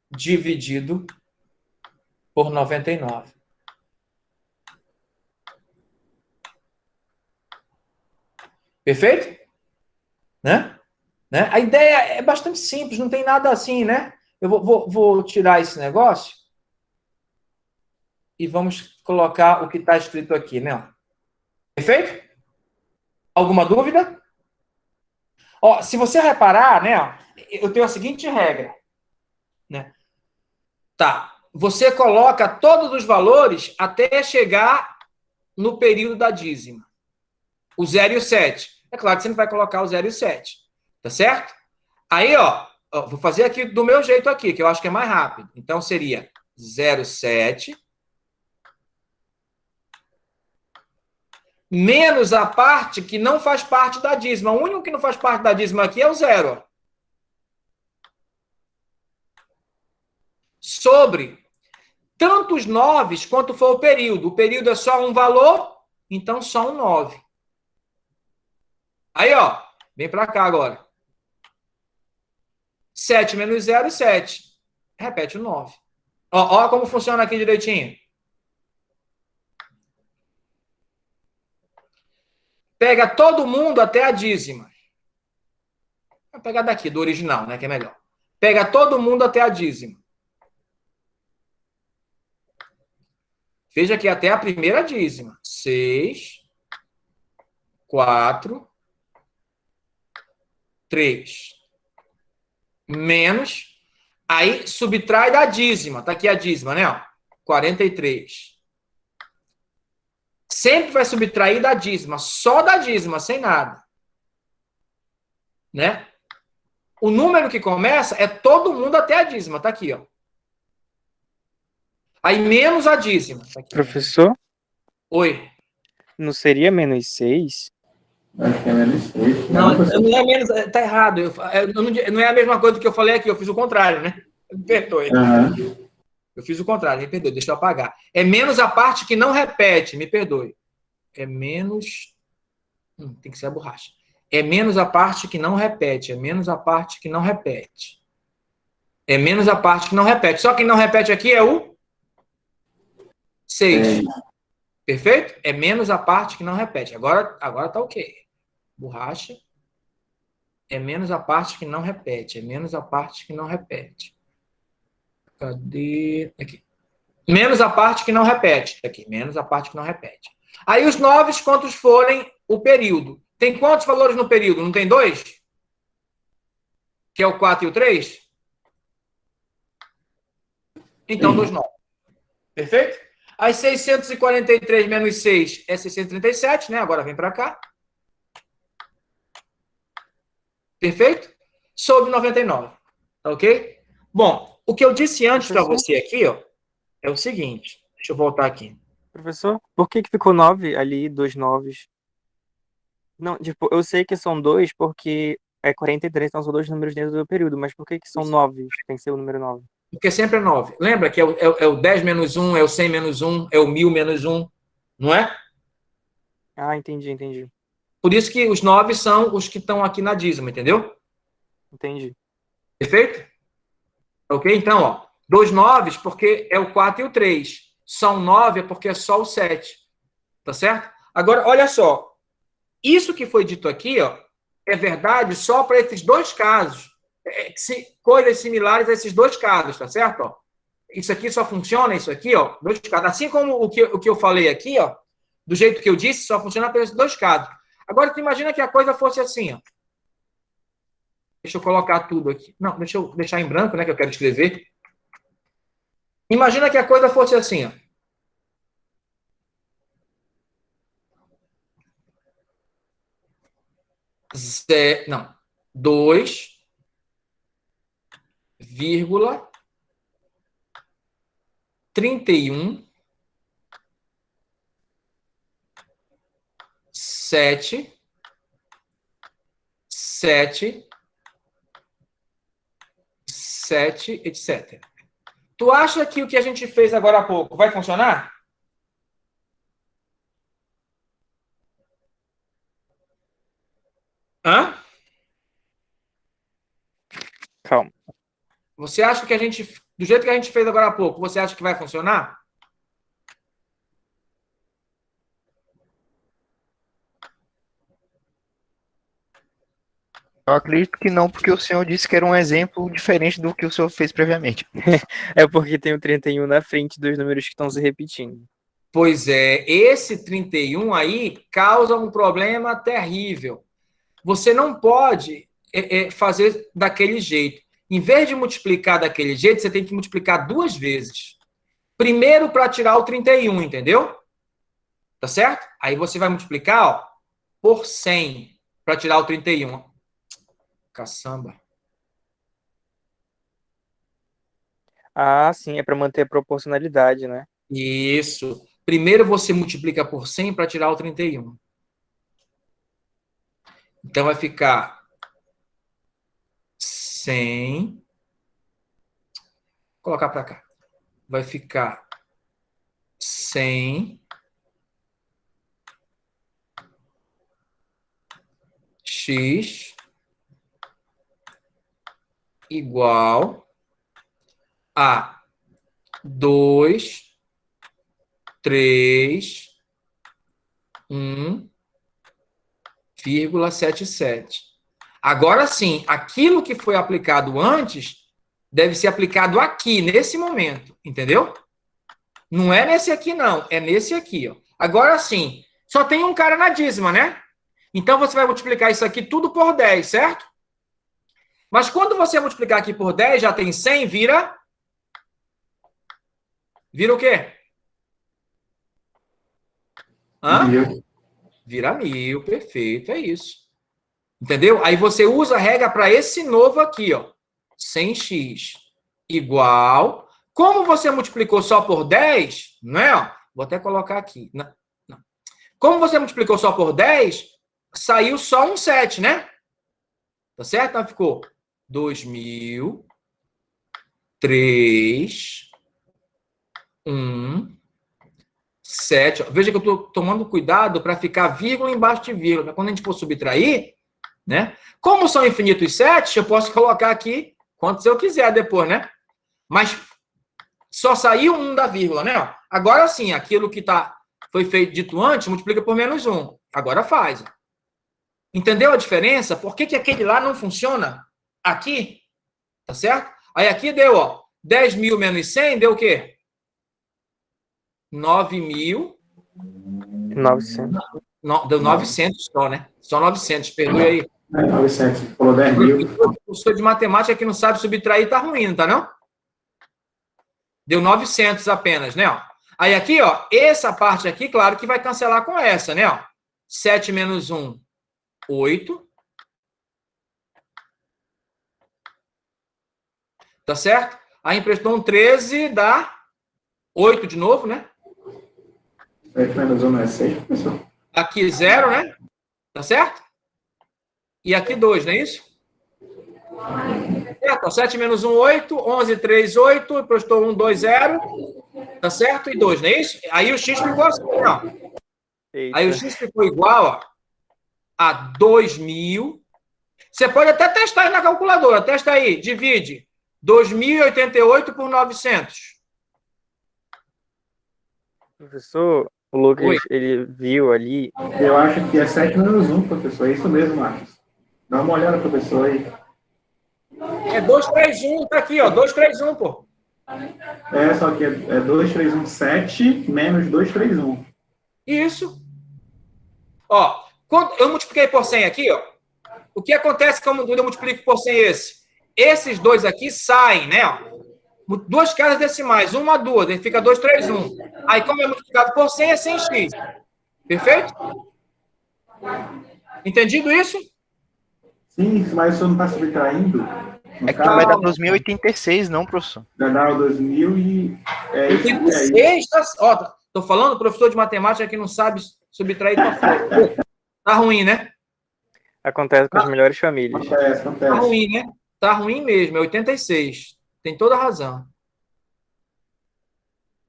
dividido por 99. Perfeito? Né? A ideia é bastante simples, não tem nada assim, né? Eu vou tirar esse negócio e vamos colocar o que está escrito aqui, né? Perfeito? Alguma dúvida? Ó, se você reparar, né? Eu tenho a seguinte regra, né? Tá. Você coloca todos os valores até chegar no período da dízima. O 0 e o 7. É claro que você não vai colocar o 0 e o 7. Tá certo? Aí, ó, vou fazer aqui do meu jeito aqui, que eu acho que é mais rápido. Então, seria 0,7 menos a parte que não faz parte da dízima. O único que não faz parte da dízima aqui é o 0. Sobre tanto os 9 quanto for o período. O período é só um valor, então só um 9. Aí, ó, vem para cá agora. 7 menos 0, 7. Repete o 9. Ó como funciona aqui direitinho. Pega todo mundo até a dízima. Vou pegar daqui, do original, né, que é melhor. Pega todo mundo até a dízima. Veja que até a primeira dízima. 6, 4, 3. Menos. Aí subtrai da dízima. Está aqui a dízima, né? Ó, 43. Sempre vai subtrair da dízima. Só da dízima, sem nada. Né? O número que começa é todo mundo até a dízima. Está aqui, ó. Aí menos a dízima. Tá aqui. Professor, Oi. não seria menos 6? Acho que é menos 6. Não, não é menos. Tá errado. Não é a mesma coisa que eu falei aqui. Eu fiz o contrário, né? Me perdoe. Uhum. Eu fiz o contrário. Me perdoe. Deixa eu apagar. É menos a parte que não repete. Me perdoe. É menos. Tem que ser a borracha. É menos a parte que não repete. É menos a parte que não repete. É menos a parte que não repete. Só quem não repete aqui é o 6. Perfeito? É menos a parte que não repete. Agora tá ok. Borracha. É menos a parte que não repete. É menos a parte que não repete. Cadê? Aqui. Menos a parte que não repete. Aqui. Menos a parte que não repete. Aí os 9, quantos forem o período. Tem quantos valores no período? Não tem 2? Que é o 4 e o 3? Então, 2, 9. Perfeito? Aí 643 menos 6 é 637, né? Agora vem para cá. Perfeito? Sobre 99. Tá ok? Bom, o que eu disse antes para você aqui, ó, é o seguinte. Deixa eu voltar aqui. Professor, por que ficou 9 ali, 2 9s? Não, tipo, eu sei que são 2 porque é 43, então são 2 números dentro do período, mas por que são 9? Tem que ser o número 9. Porque sempre é 9. Lembra que é o 10 menos 1, é o 100 menos 1, é o 1000 menos 1, não é? Ah, entendi. Por isso que os 9 são os que estão aqui na dízima, entendeu? Entendi. Perfeito? Ok? Então, ó, 2 9 porque é o 4 e o 3. Só um 9 é porque é só o 7. Tá certo? Agora, olha só. Isso que foi dito aqui, ó, é verdade só para esses dois casos. Coisas similares a esses dois casos, tá certo? Ó, isso aqui só funciona, isso aqui, ó, dois casos. Assim como o que eu falei aqui, ó, do jeito que eu disse, só funciona para esses dois casos. Agora, tu imagina que a coisa fosse assim, ó. Deixa eu colocar tudo aqui. Não, deixa eu deixar em branco, né, que eu quero escrever. Imagina que a coisa fosse assim, ó. Não. 2,31 7 7 7, etc. Tu acha que o que a gente fez agora há pouco vai funcionar? Hã? Calma. Você acha que a gente, do jeito que a gente fez agora há pouco, você acha que vai funcionar? Eu acredito que não, porque o senhor disse que era um exemplo diferente do que o senhor fez previamente. É porque tem o 31 na frente dos números que estão se repetindo. Pois é, esse 31 aí causa um problema terrível. Você não pode fazer daquele jeito. Em vez de multiplicar daquele jeito, você tem que multiplicar 2 vezes. Primeiro para tirar o 31, entendeu? Tá certo? Aí você vai multiplicar, ó, por 100 para tirar o 31. Caçamba. Ah, sim, é para manter a proporcionalidade, né? Isso. Primeiro você multiplica por 100 para tirar o 31. Então vai ficar 100. Vou colocar para cá. Vai ficar 100 x igual a 2, 3, 1,77. Agora sim, aquilo que foi aplicado antes deve ser aplicado aqui, nesse momento, entendeu? Não é nesse aqui, não. É nesse aqui, ó. Agora sim, só tem um cara na dízima, né? Então, você vai multiplicar isso aqui tudo por 10, certo? Mas quando você multiplicar aqui por 10, já tem 100, vira... Vira o quê? Hã? 1000. Vira 1000, perfeito, é isso. Entendeu? Aí você usa a regra para esse novo aqui, ó. 100x igual... Como você multiplicou só por 10, não é? Ó, vou até colocar aqui. Não. Como você multiplicou só por 10, saiu só um 7, né? Tá certo? Então ficou 2000, 3, 1, 7. Veja que eu estou tomando cuidado para ficar vírgula embaixo de vírgula. Quando a gente for subtrair, né? Como são infinitos 7, eu posso colocar aqui quantos eu quiser depois, né? Mas só saiu um da vírgula, né? Agora sim, aquilo que foi feito dito antes, multiplica por menos 1. Agora faz. Entendeu a diferença? Por que aquele lá não funciona aqui? Tá certo? Aí aqui deu, ó, 10.000 menos 100 deu o quê? 9.000. 900. Deu 900 só, né? Só 900, perdoe aí. 900, falou 10.000. O professor de matemática que não sabe subtrair tá ruim, não tá não? Deu 900 apenas, né? Ó. Aí aqui, ó, essa parte aqui, claro que vai cancelar com essa, né? Ó. 7 menos 1, 8. Tá certo? Aí emprestou um 13, dá 8 de novo, né? 7 menos 1 não é 6, professor? Aqui 0, né? Tá certo? E aqui 2, não é isso? Certo? 7 menos 1, 8. 11, 3, 8. Emprestou 1, 2, 0. Tá certo? E 2, não é isso? Aí o x ficou assim, ó. Eita. Aí o x ficou igual, ó, a 2.000. Você pode até testar aí na calculadora. Testa aí. Divide 2.088 por 900. Professor, o Lucas, Oi. ele viu ali. Eu acho que é 7 menos 1, professor. É isso mesmo, Marcos. Dá uma olhada, professor, aí. É 2, 3, 1. Tá aqui, ó. 2, 3, 1, pô. É, só que é 2, 3, 1, 7 menos 2, 3, 1. Isso. Ó, quando eu multipliquei por 100 aqui, ó. O que acontece quando eu multiplico por 100 esse? Esses dois aqui saem, né? Ó. Duas casas decimais, uma, duas, aí fica 2, 3, 1. Aí, como é multiplicado por 100, é 100x. Perfeito? Entendido isso? Sim, mas o senhor não está subtraindo. É que vai dar 2086, não, professor? Vai dar o 2000 e... É isso, 86, tá, ó, tô falando, professor de matemática que não sabe subtrair. Tá ruim, né? Acontece com as melhores famílias. Acontece, Tá acontece. ruim, né? Tá ruim mesmo, é 86. Tem toda a razão.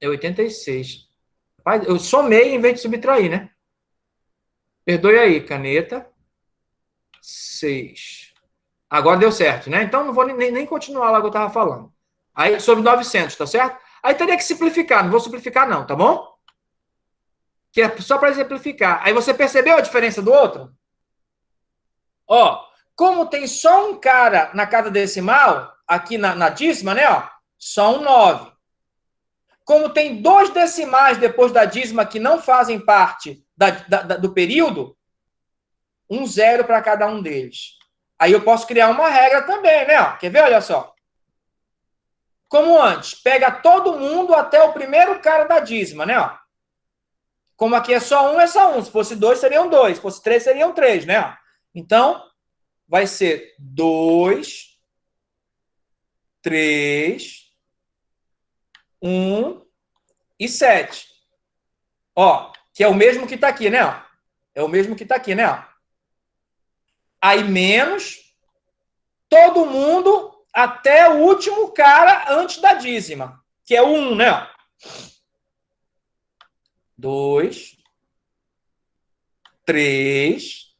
É 86. Rapaz, eu somei em vez de subtrair, né? Perdoe aí, caneta. 6. Agora deu certo, né? Então não vou nem continuar lá que eu estava falando. Aí sobre 900, tá certo? Aí teria que simplificar, não vou simplificar não, tá bom? Que é só para exemplificar. Aí você percebeu a diferença do outro? Ó, como tem só um cara na casa decimal, aqui na dízima, né? Ó, só um 9. Como tem dois decimais depois da dízima que não fazem parte do período, um 0 para cada um deles. Aí eu posso criar uma regra também, né? Ó, quer ver? Olha só. Como antes, pega todo mundo até o primeiro cara da dízima, né? Ó. Como aqui é só um, é só um. Se fosse 2, seriam 2. Se fosse 3, seriam 3, né? Ó. Então, vai ser 2, 3, 1 e 7. Ó, que é o mesmo que está aqui, né? Ó. É o mesmo que está aqui, né? Ó. Aí menos todo mundo até o último cara antes da dízima, que é o 1, né? 2, 3,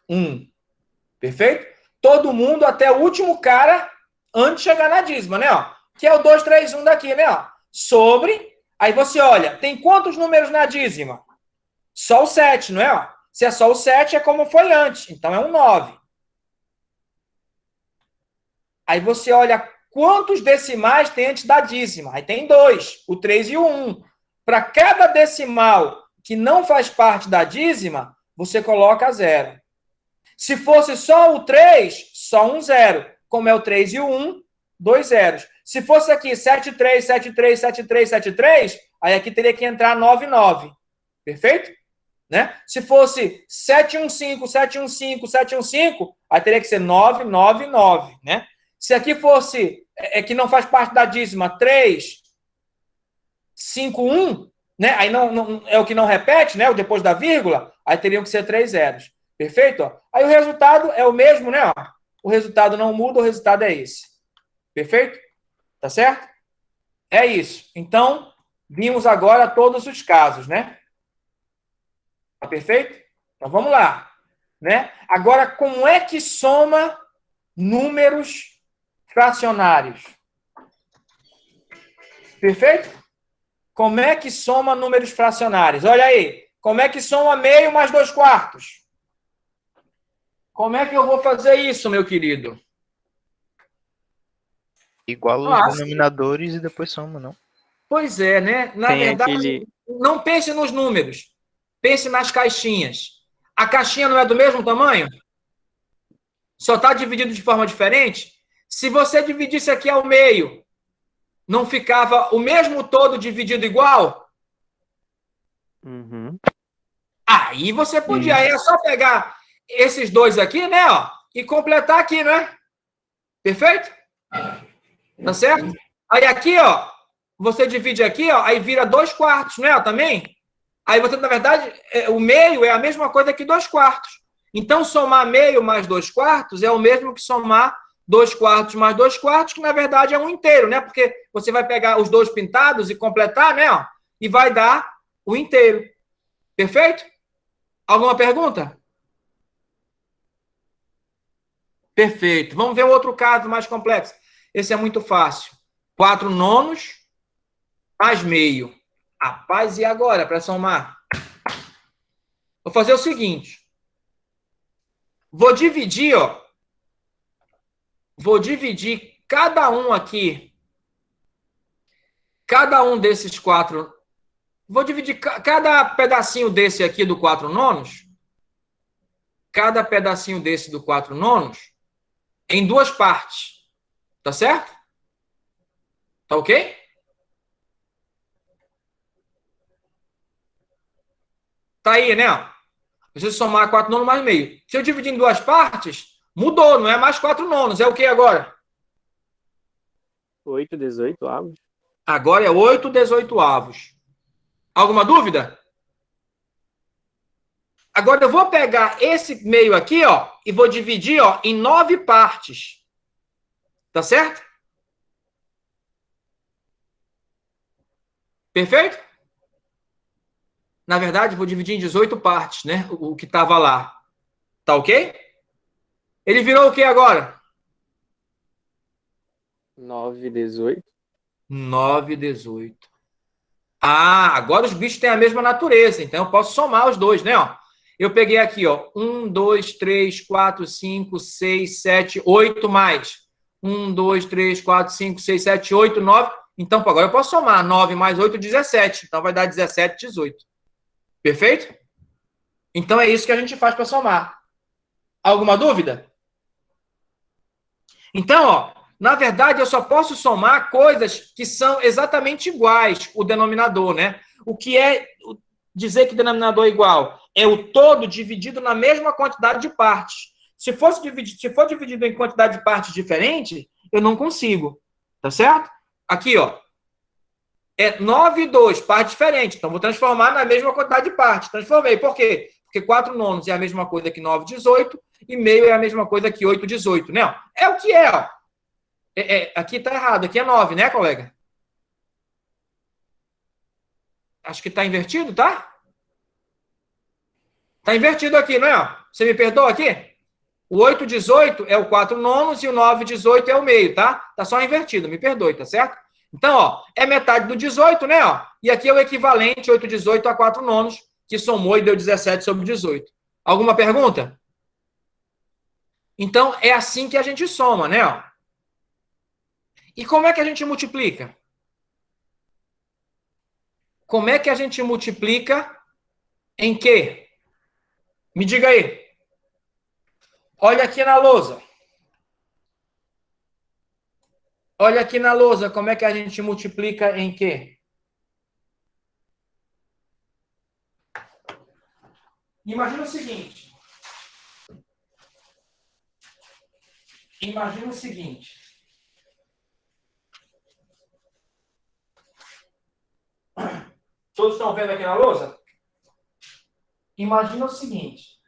1. Perfeito? Todo mundo até o último cara antes de chegar na dízima, né? Que é o 2, 3, 1 daqui, né? Sobre. Aí você olha, tem quantos números na dízima? Só o 7, não é? Se é só o 7, é como foi antes. Então é um 9. Aí você olha quantos decimais tem antes da dízima? Aí tem 2, o 3 e o 1. Para cada decimal que não faz parte da dízima, você coloca 0. Se fosse só o 3, só um 0. Como é o 3 e o 1, 2 zeros. Se fosse aqui 73, 73, 73, 73, aí aqui teria que entrar 99. Perfeito? Né? Se fosse 715, 715, 715, aí teria que ser 999, né? Se aqui fosse, que não faz parte da dízima, 3, 5, 1, né? Aí não, é o que não repete, né? O depois da vírgula, aí teriam que ser 3 zeros. Perfeito? Ó. Aí o resultado é o mesmo, né? Ó. O resultado não muda, o resultado é esse. Perfeito? Tá certo? É isso. Então, vimos agora todos os casos, né? Tá perfeito? Então, vamos lá. Né? Agora, como é que soma números fracionários? Perfeito? Como é que soma números fracionários? Olha aí. Como é que soma meio mais 2 quartos? Como é que eu vou fazer isso, meu querido? Igual os denominadores e depois soma, não? Pois é, né? Na verdade, não pense nos números. Pense nas caixinhas. A caixinha não é do mesmo tamanho? Só está dividido de forma diferente? Se você dividisse aqui ao meio, não ficava o mesmo todo dividido igual? Uhum. Aí você podia, aí é só pegar esses dois aqui, né, ó, e completar aqui, né? Perfeito? Tá certo? Aí aqui, ó, você divide aqui, ó, aí vira 2 quartos, né, ó, também? Aí você, na verdade, o meio é a mesma coisa que 2 quartos. Então, somar meio mais 2 quartos é o mesmo que somar 2 quartos mais 2 quartos, que na verdade é um inteiro, né? Porque você vai pegar os dois pintados e completar, né, ó, e vai dar o inteiro. Perfeito? Alguma pergunta? Perfeito. Vamos ver um outro caso mais complexo. Esse é muito fácil. 4 nonos mais meio. Rapaz, e agora para somar? Vou fazer o seguinte. Vou dividir, ó. Vou dividir cada um aqui. Cada um desses 4. Vou dividir cada pedacinho desse aqui do 4 nonos. Cada pedacinho desse do 4 nonos em 2 partes. Tá certo? Tá ok? Tá aí, né? Preciso somar 4 nonos mais meio. Se eu dividir em 2 partes, mudou, não é mais 4 nonos. É o que agora? 8, 18 avos. Agora é 8 18avos. Alguma dúvida? Agora eu vou pegar esse meio aqui, ó, e vou dividir, ó, em 9 partes. Tá certo? Perfeito? Na verdade, vou dividir em 18 partes, né? O que estava lá. Tá ok? Ele virou o que agora? 9, 18. 9, 18. Ah, agora os bichos têm a mesma natureza, então eu posso somar os dois, né? Ó. Eu peguei aqui, ó, 1, 2, 3, 4, 5, 6, 7, 8 mais. 1, 2, 3, 4, 5, 6, 7, 8, 9. Então, agora eu posso somar 9 mais 8, 17. Então, vai dar 17, 18. Perfeito? Então, é isso que a gente faz para somar. Alguma dúvida? Então, ó, na verdade, eu só posso somar coisas que são exatamente iguais, o denominador, né? O que é dizer que o denominador é igual? É o todo dividido na mesma quantidade de partes. Se for dividido em quantidade de partes diferente, eu não consigo. Tá certo? Aqui, ó. É 9 e 2, partes diferentes. Então, vou transformar na mesma quantidade de partes. Transformei. Por quê? Porque 4 nonos é a mesma coisa que 9, 18, e meio é a mesma coisa que 8, 18, né? É o que é, ó. Aqui tá errado, aqui é 9, né, colega? Acho que tá invertido, tá? Tá invertido aqui, não é? Você me perdoa aqui? O 8, 18 é o 4 nonos e o 9, 18 é o meio, tá? Tá só invertido, me perdoe, tá certo? Então, ó, é metade do 18, né? Ó, e aqui é o equivalente 8, 18 a 4 nonos, que somou e deu 17 sobre 18. Alguma pergunta? Então, é assim que a gente soma, né? Ó. E como é que a gente multiplica? Como é que a gente multiplica em quê? Me diga aí. Olha aqui na lousa. Olha aqui na lousa, como é que a gente multiplica em quê? Imagina o seguinte. Imagina o seguinte. Todos estão vendo aqui na lousa? Imagina o seguinte.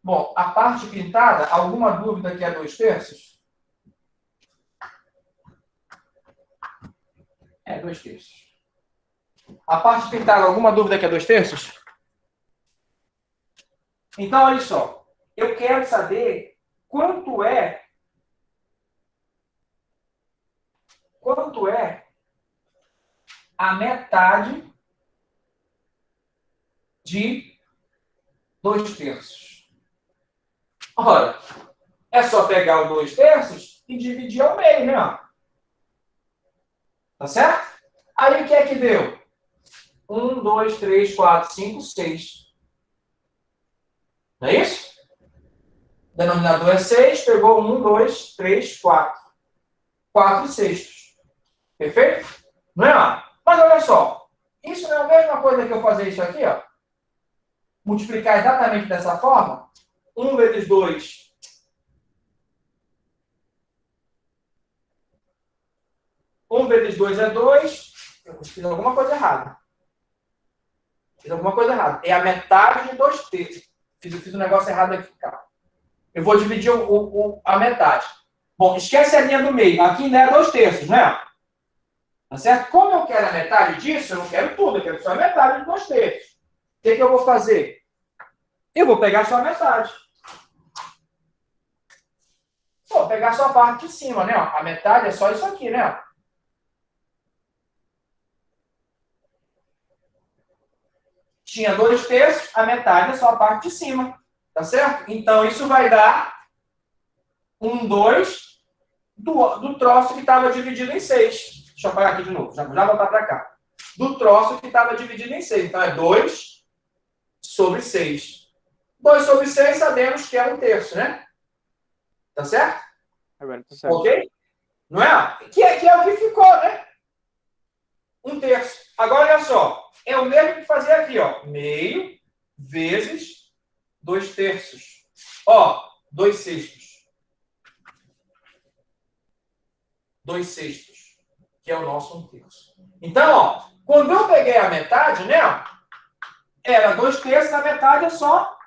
Bom, a parte pintada, alguma dúvida que é 2/3? É 2/3. A parte pintada, alguma dúvida que é 2/3? Então, olha só. Eu quero saber quanto é a metade de 2/3. Ora, é só pegar o 2/3 e dividir ao meio, né? Tá certo? Aí o que é que deu? 1, 2, 3, 4, 5, 6. Não é isso? O denominador é 6, pegou 1, 2, 3, 4. 4/6. Perfeito? Não é? Mas olha só. Isso não é a mesma coisa que eu fazer isso aqui, ó. Multiplicar exatamente dessa forma. 1 vezes 2. 1 vezes 2 é 2. Eu fiz alguma coisa errada. É a metade de 2/3. Fiz um negócio errado aqui, cara. Eu vou dividir a metade. Bom, esquece a linha do meio. Aqui ainda é 2/3, né? Tá certo? Como eu quero a metade disso, eu não quero tudo. Eu quero só a metade de 2/3. O que eu vou fazer? Eu vou pegar só a metade. Vou pegar só a parte de cima, né? A metade é só isso aqui, né? Tinha 2/3, a metade é só a parte de cima. Tá certo? Então, isso vai dar 1/2 do troço que estava dividido em 6. Deixa eu apagar aqui de novo. Já voltar para cá. Do troço que estava dividido em 6. Então, é 2/6. 2/6 sabemos que é 1/3, né? Tá certo? Agora tá certo. Ok? Não é? Que é o que ficou, né? 1/3. Agora, olha só. É o mesmo que fazer aqui, ó. Meio vezes 2/3. Ó, 2/6. 2/6. Que é o nosso 1/3. Então, ó. Quando eu peguei a metade, né? Era 2/3, a metade é só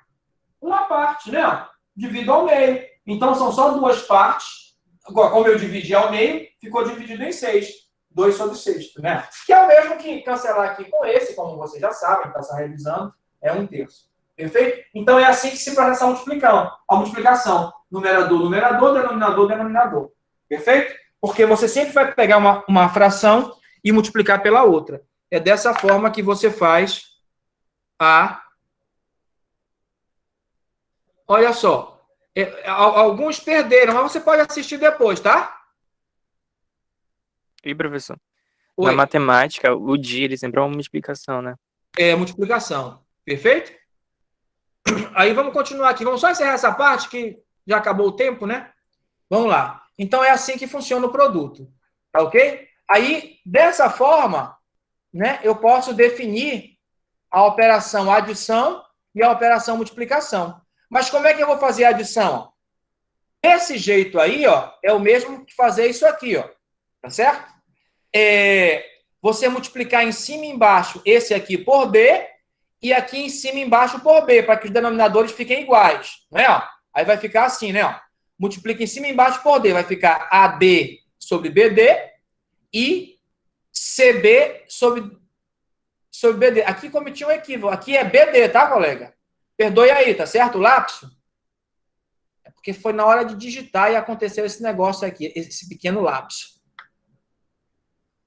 uma parte, né? Divido ao meio. Então, são só duas partes. Agora, como eu dividi ao meio, ficou dividido em 6. 2/6, né? Que é o mesmo que cancelar aqui com esse, como vocês já sabem, está revisando, é 1/3. Perfeito? Então, é assim que se processa a multiplicação. Numerador, numerador, denominador, denominador. Perfeito? Porque você sempre vai pegar uma fração e multiplicar pela outra. É dessa forma que você faz a... Olha só. Alguns perderam, mas você pode assistir depois, tá? E, professor? Oi. Na matemática, o dia ele sempre é uma multiplicação, né? É multiplicação. Perfeito? Aí vamos continuar aqui. Vamos só encerrar essa parte que já acabou o tempo, né? Vamos lá. Então é assim que funciona o produto. Tá ok? Aí, dessa forma, né, eu posso definir a operação adição e a operação multiplicação. Mas como é que eu vou fazer a adição? Esse jeito aí, ó, é o mesmo que fazer isso aqui, ó. Tá certo? Você multiplicar em cima e embaixo esse aqui por B e aqui em cima e embaixo por B, para que os denominadores fiquem iguais. Né? Ó? Aí vai ficar assim, né? Ó. Multiplica em cima e embaixo por D. Vai ficar AD sobre BD e CB sobre BD. Aqui cometi um equívoco. Aqui é BD, tá, colega? Perdoe aí, tá certo? O lapso. É porque foi na hora de digitar e aconteceu esse negócio aqui, esse pequeno lapso.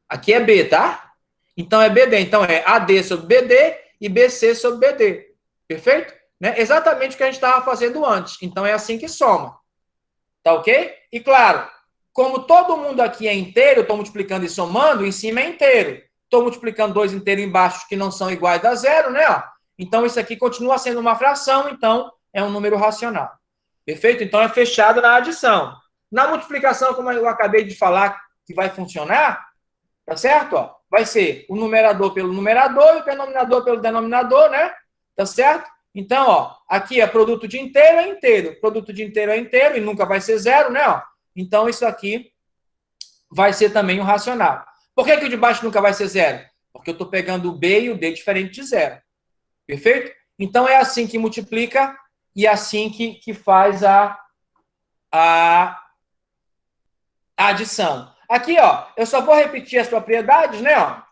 Aqui é B, tá? Então, é BD. Então, é AD sobre BD e BC sobre BD. Perfeito? Né? Exatamente o que a gente estava fazendo antes. Então, é assim que soma. Tá ok? E, claro, como todo mundo aqui é inteiro, estou multiplicando e somando, em cima é inteiro. Estou multiplicando 2 inteiros embaixo que não são iguais a zero, né? Então, isso aqui continua sendo uma fração, então, é um número racional. Perfeito? Então, é fechado na adição. Na multiplicação, como eu acabei de falar, que vai funcionar, tá certo? Ó, vai ser o numerador pelo numerador e o denominador pelo denominador, né? Tá certo? Então, ó, aqui é produto de inteiro é inteiro. Produto de inteiro é inteiro e nunca vai ser zero, né? Ó? Então, isso aqui vai ser também um racional. Por que o de baixo nunca vai ser zero? Porque eu estou pegando o B e o D diferente de zero. Perfeito? Então, é assim que multiplica e é assim que faz a adição. Aqui, ó, eu só vou repetir as propriedades, né? Ó.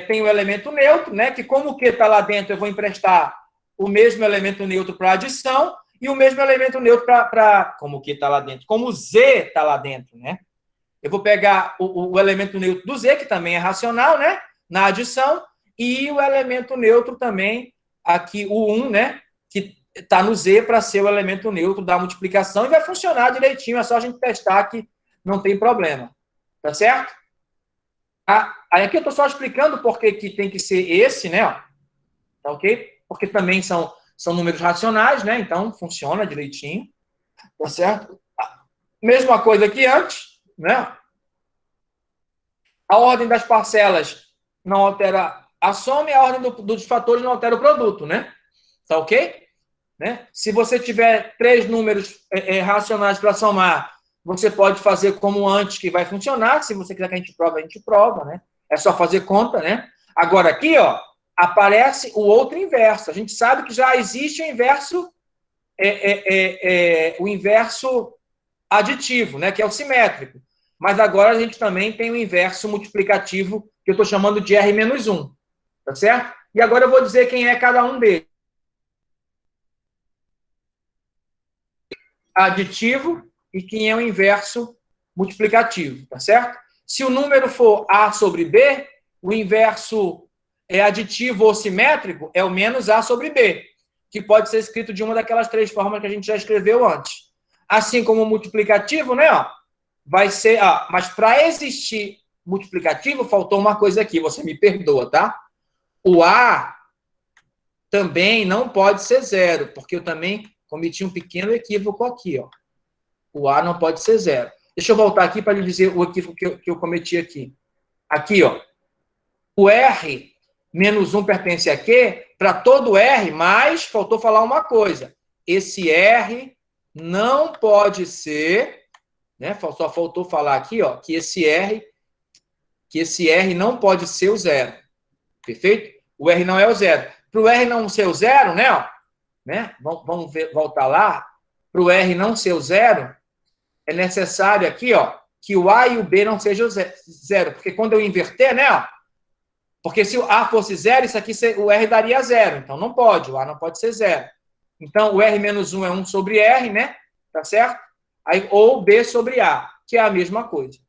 Tem o elemento neutro, né? Que como o Q está lá dentro, eu vou emprestar o mesmo elemento neutro para adição e o mesmo elemento neutro para... Como o Q está lá dentro. Como o Z está lá dentro, né? Eu vou pegar o elemento neutro do Z, que também é racional, né? Na adição, e o elemento neutro também, aqui, o 1, né? Que está no Z para ser o elemento neutro da multiplicação e vai funcionar direitinho, é só a gente testar que não tem problema. Tá certo? Aí aqui eu estou só explicando por que tem que ser esse, né? Ó. Tá ok? Porque também são números racionais, né? Então, funciona direitinho. Tá certo? Mesma coisa que antes, né? A ordem das parcelas não altera a soma e a ordem dos fatores não altera o produto, né? Tá ok? Né? Se você tiver 3 números racionais para somar, você pode fazer como antes, que vai funcionar. Se você quiser que a gente prova, né? É só fazer conta, né? Agora, aqui, ó, aparece o outro inverso. A gente sabe que já existe o inverso, o inverso aditivo, né? Que é o simétrico. Mas agora a gente também tem o inverso multiplicativo, que eu estou chamando de R-1. Tá certo? E agora eu vou dizer quem é cada um deles. Aditivo e quem é o inverso multiplicativo, tá certo? Se o número for A sobre B, o inverso aditivo ou simétrico é o menos A sobre B, que pode ser escrito de uma daquelas 3 formas que a gente já escreveu antes. Assim como o multiplicativo, né? Ó, vai ser... mas para existir multiplicativo, faltou uma coisa aqui, você me perdoa, tá? O A também não pode ser zero, porque eu também cometi um pequeno equívoco aqui, ó. O A não pode ser zero. Deixa eu voltar aqui para lhe dizer o equívoco que eu cometi aqui. Aqui, ó. O R menos 1 pertence a Q, para todo R, mas faltou falar uma coisa. Esse R não pode ser, né? Só faltou falar aqui, ó, que esse R não pode ser o zero. Perfeito? O R não é o zero. Para o R não ser o zero, né? Ó, né? Vamos voltar lá. Para o R não ser o zero, é necessário aqui, ó, que o A e o B não sejam zero. Porque quando eu inverter, né? Ó, porque se o A fosse zero, isso aqui o R daria zero. Então não pode, o A não pode ser zero. Então o R menos 1 é 1 sobre R, né? Tá certo? Aí, ou B sobre A, que é a mesma coisa.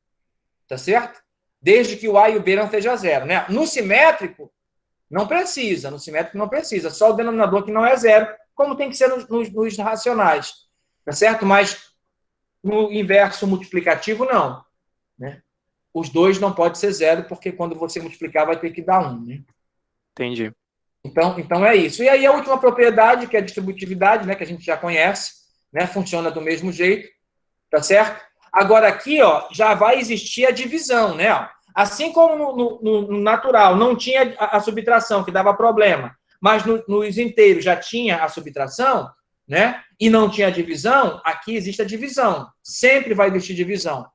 Tá certo? Desde que o A e o B não sejam zero, né? No simétrico, não precisa. No simétrico não precisa. Só o denominador que não é zero, como tem que ser nos racionais. Tá certo? Mas no inverso multiplicativo, não. Né? Os dois não pode ser zero, porque quando você multiplicar vai ter que dar 1. Né? Entendi. Então é isso. E aí a última propriedade, que é a distributividade, né, que a gente já conhece, né, funciona do mesmo jeito, tá certo? Agora aqui, ó, já vai existir a divisão, né? Ó. Assim como no natural não tinha a subtração, que dava problema, mas nos inteiros já tinha a subtração, né? E não tinha a divisão, aqui existe a divisão. Sempre vai existir divisão.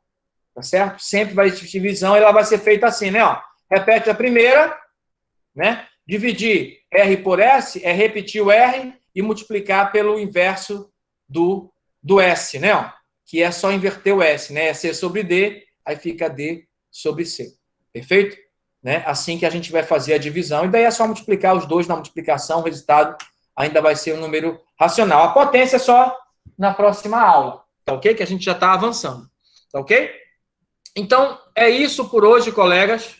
Tá certo? Sempre vai existir divisão, e ela vai ser feita assim, né? Ó. Repete a primeira, né? Dividir R por S é repetir o R e multiplicar pelo inverso do S, né? Ó. Que é só inverter o S, né? É C sobre D, aí fica D sobre C. Perfeito? Né? Assim que a gente vai fazer a divisão, e daí é só multiplicar os dois na multiplicação, o resultado ainda vai ser um número racional. A potência é só na próxima aula, tá ok? Que a gente já está avançando, tá ok? Então, é isso por hoje, colegas.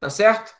Tá certo?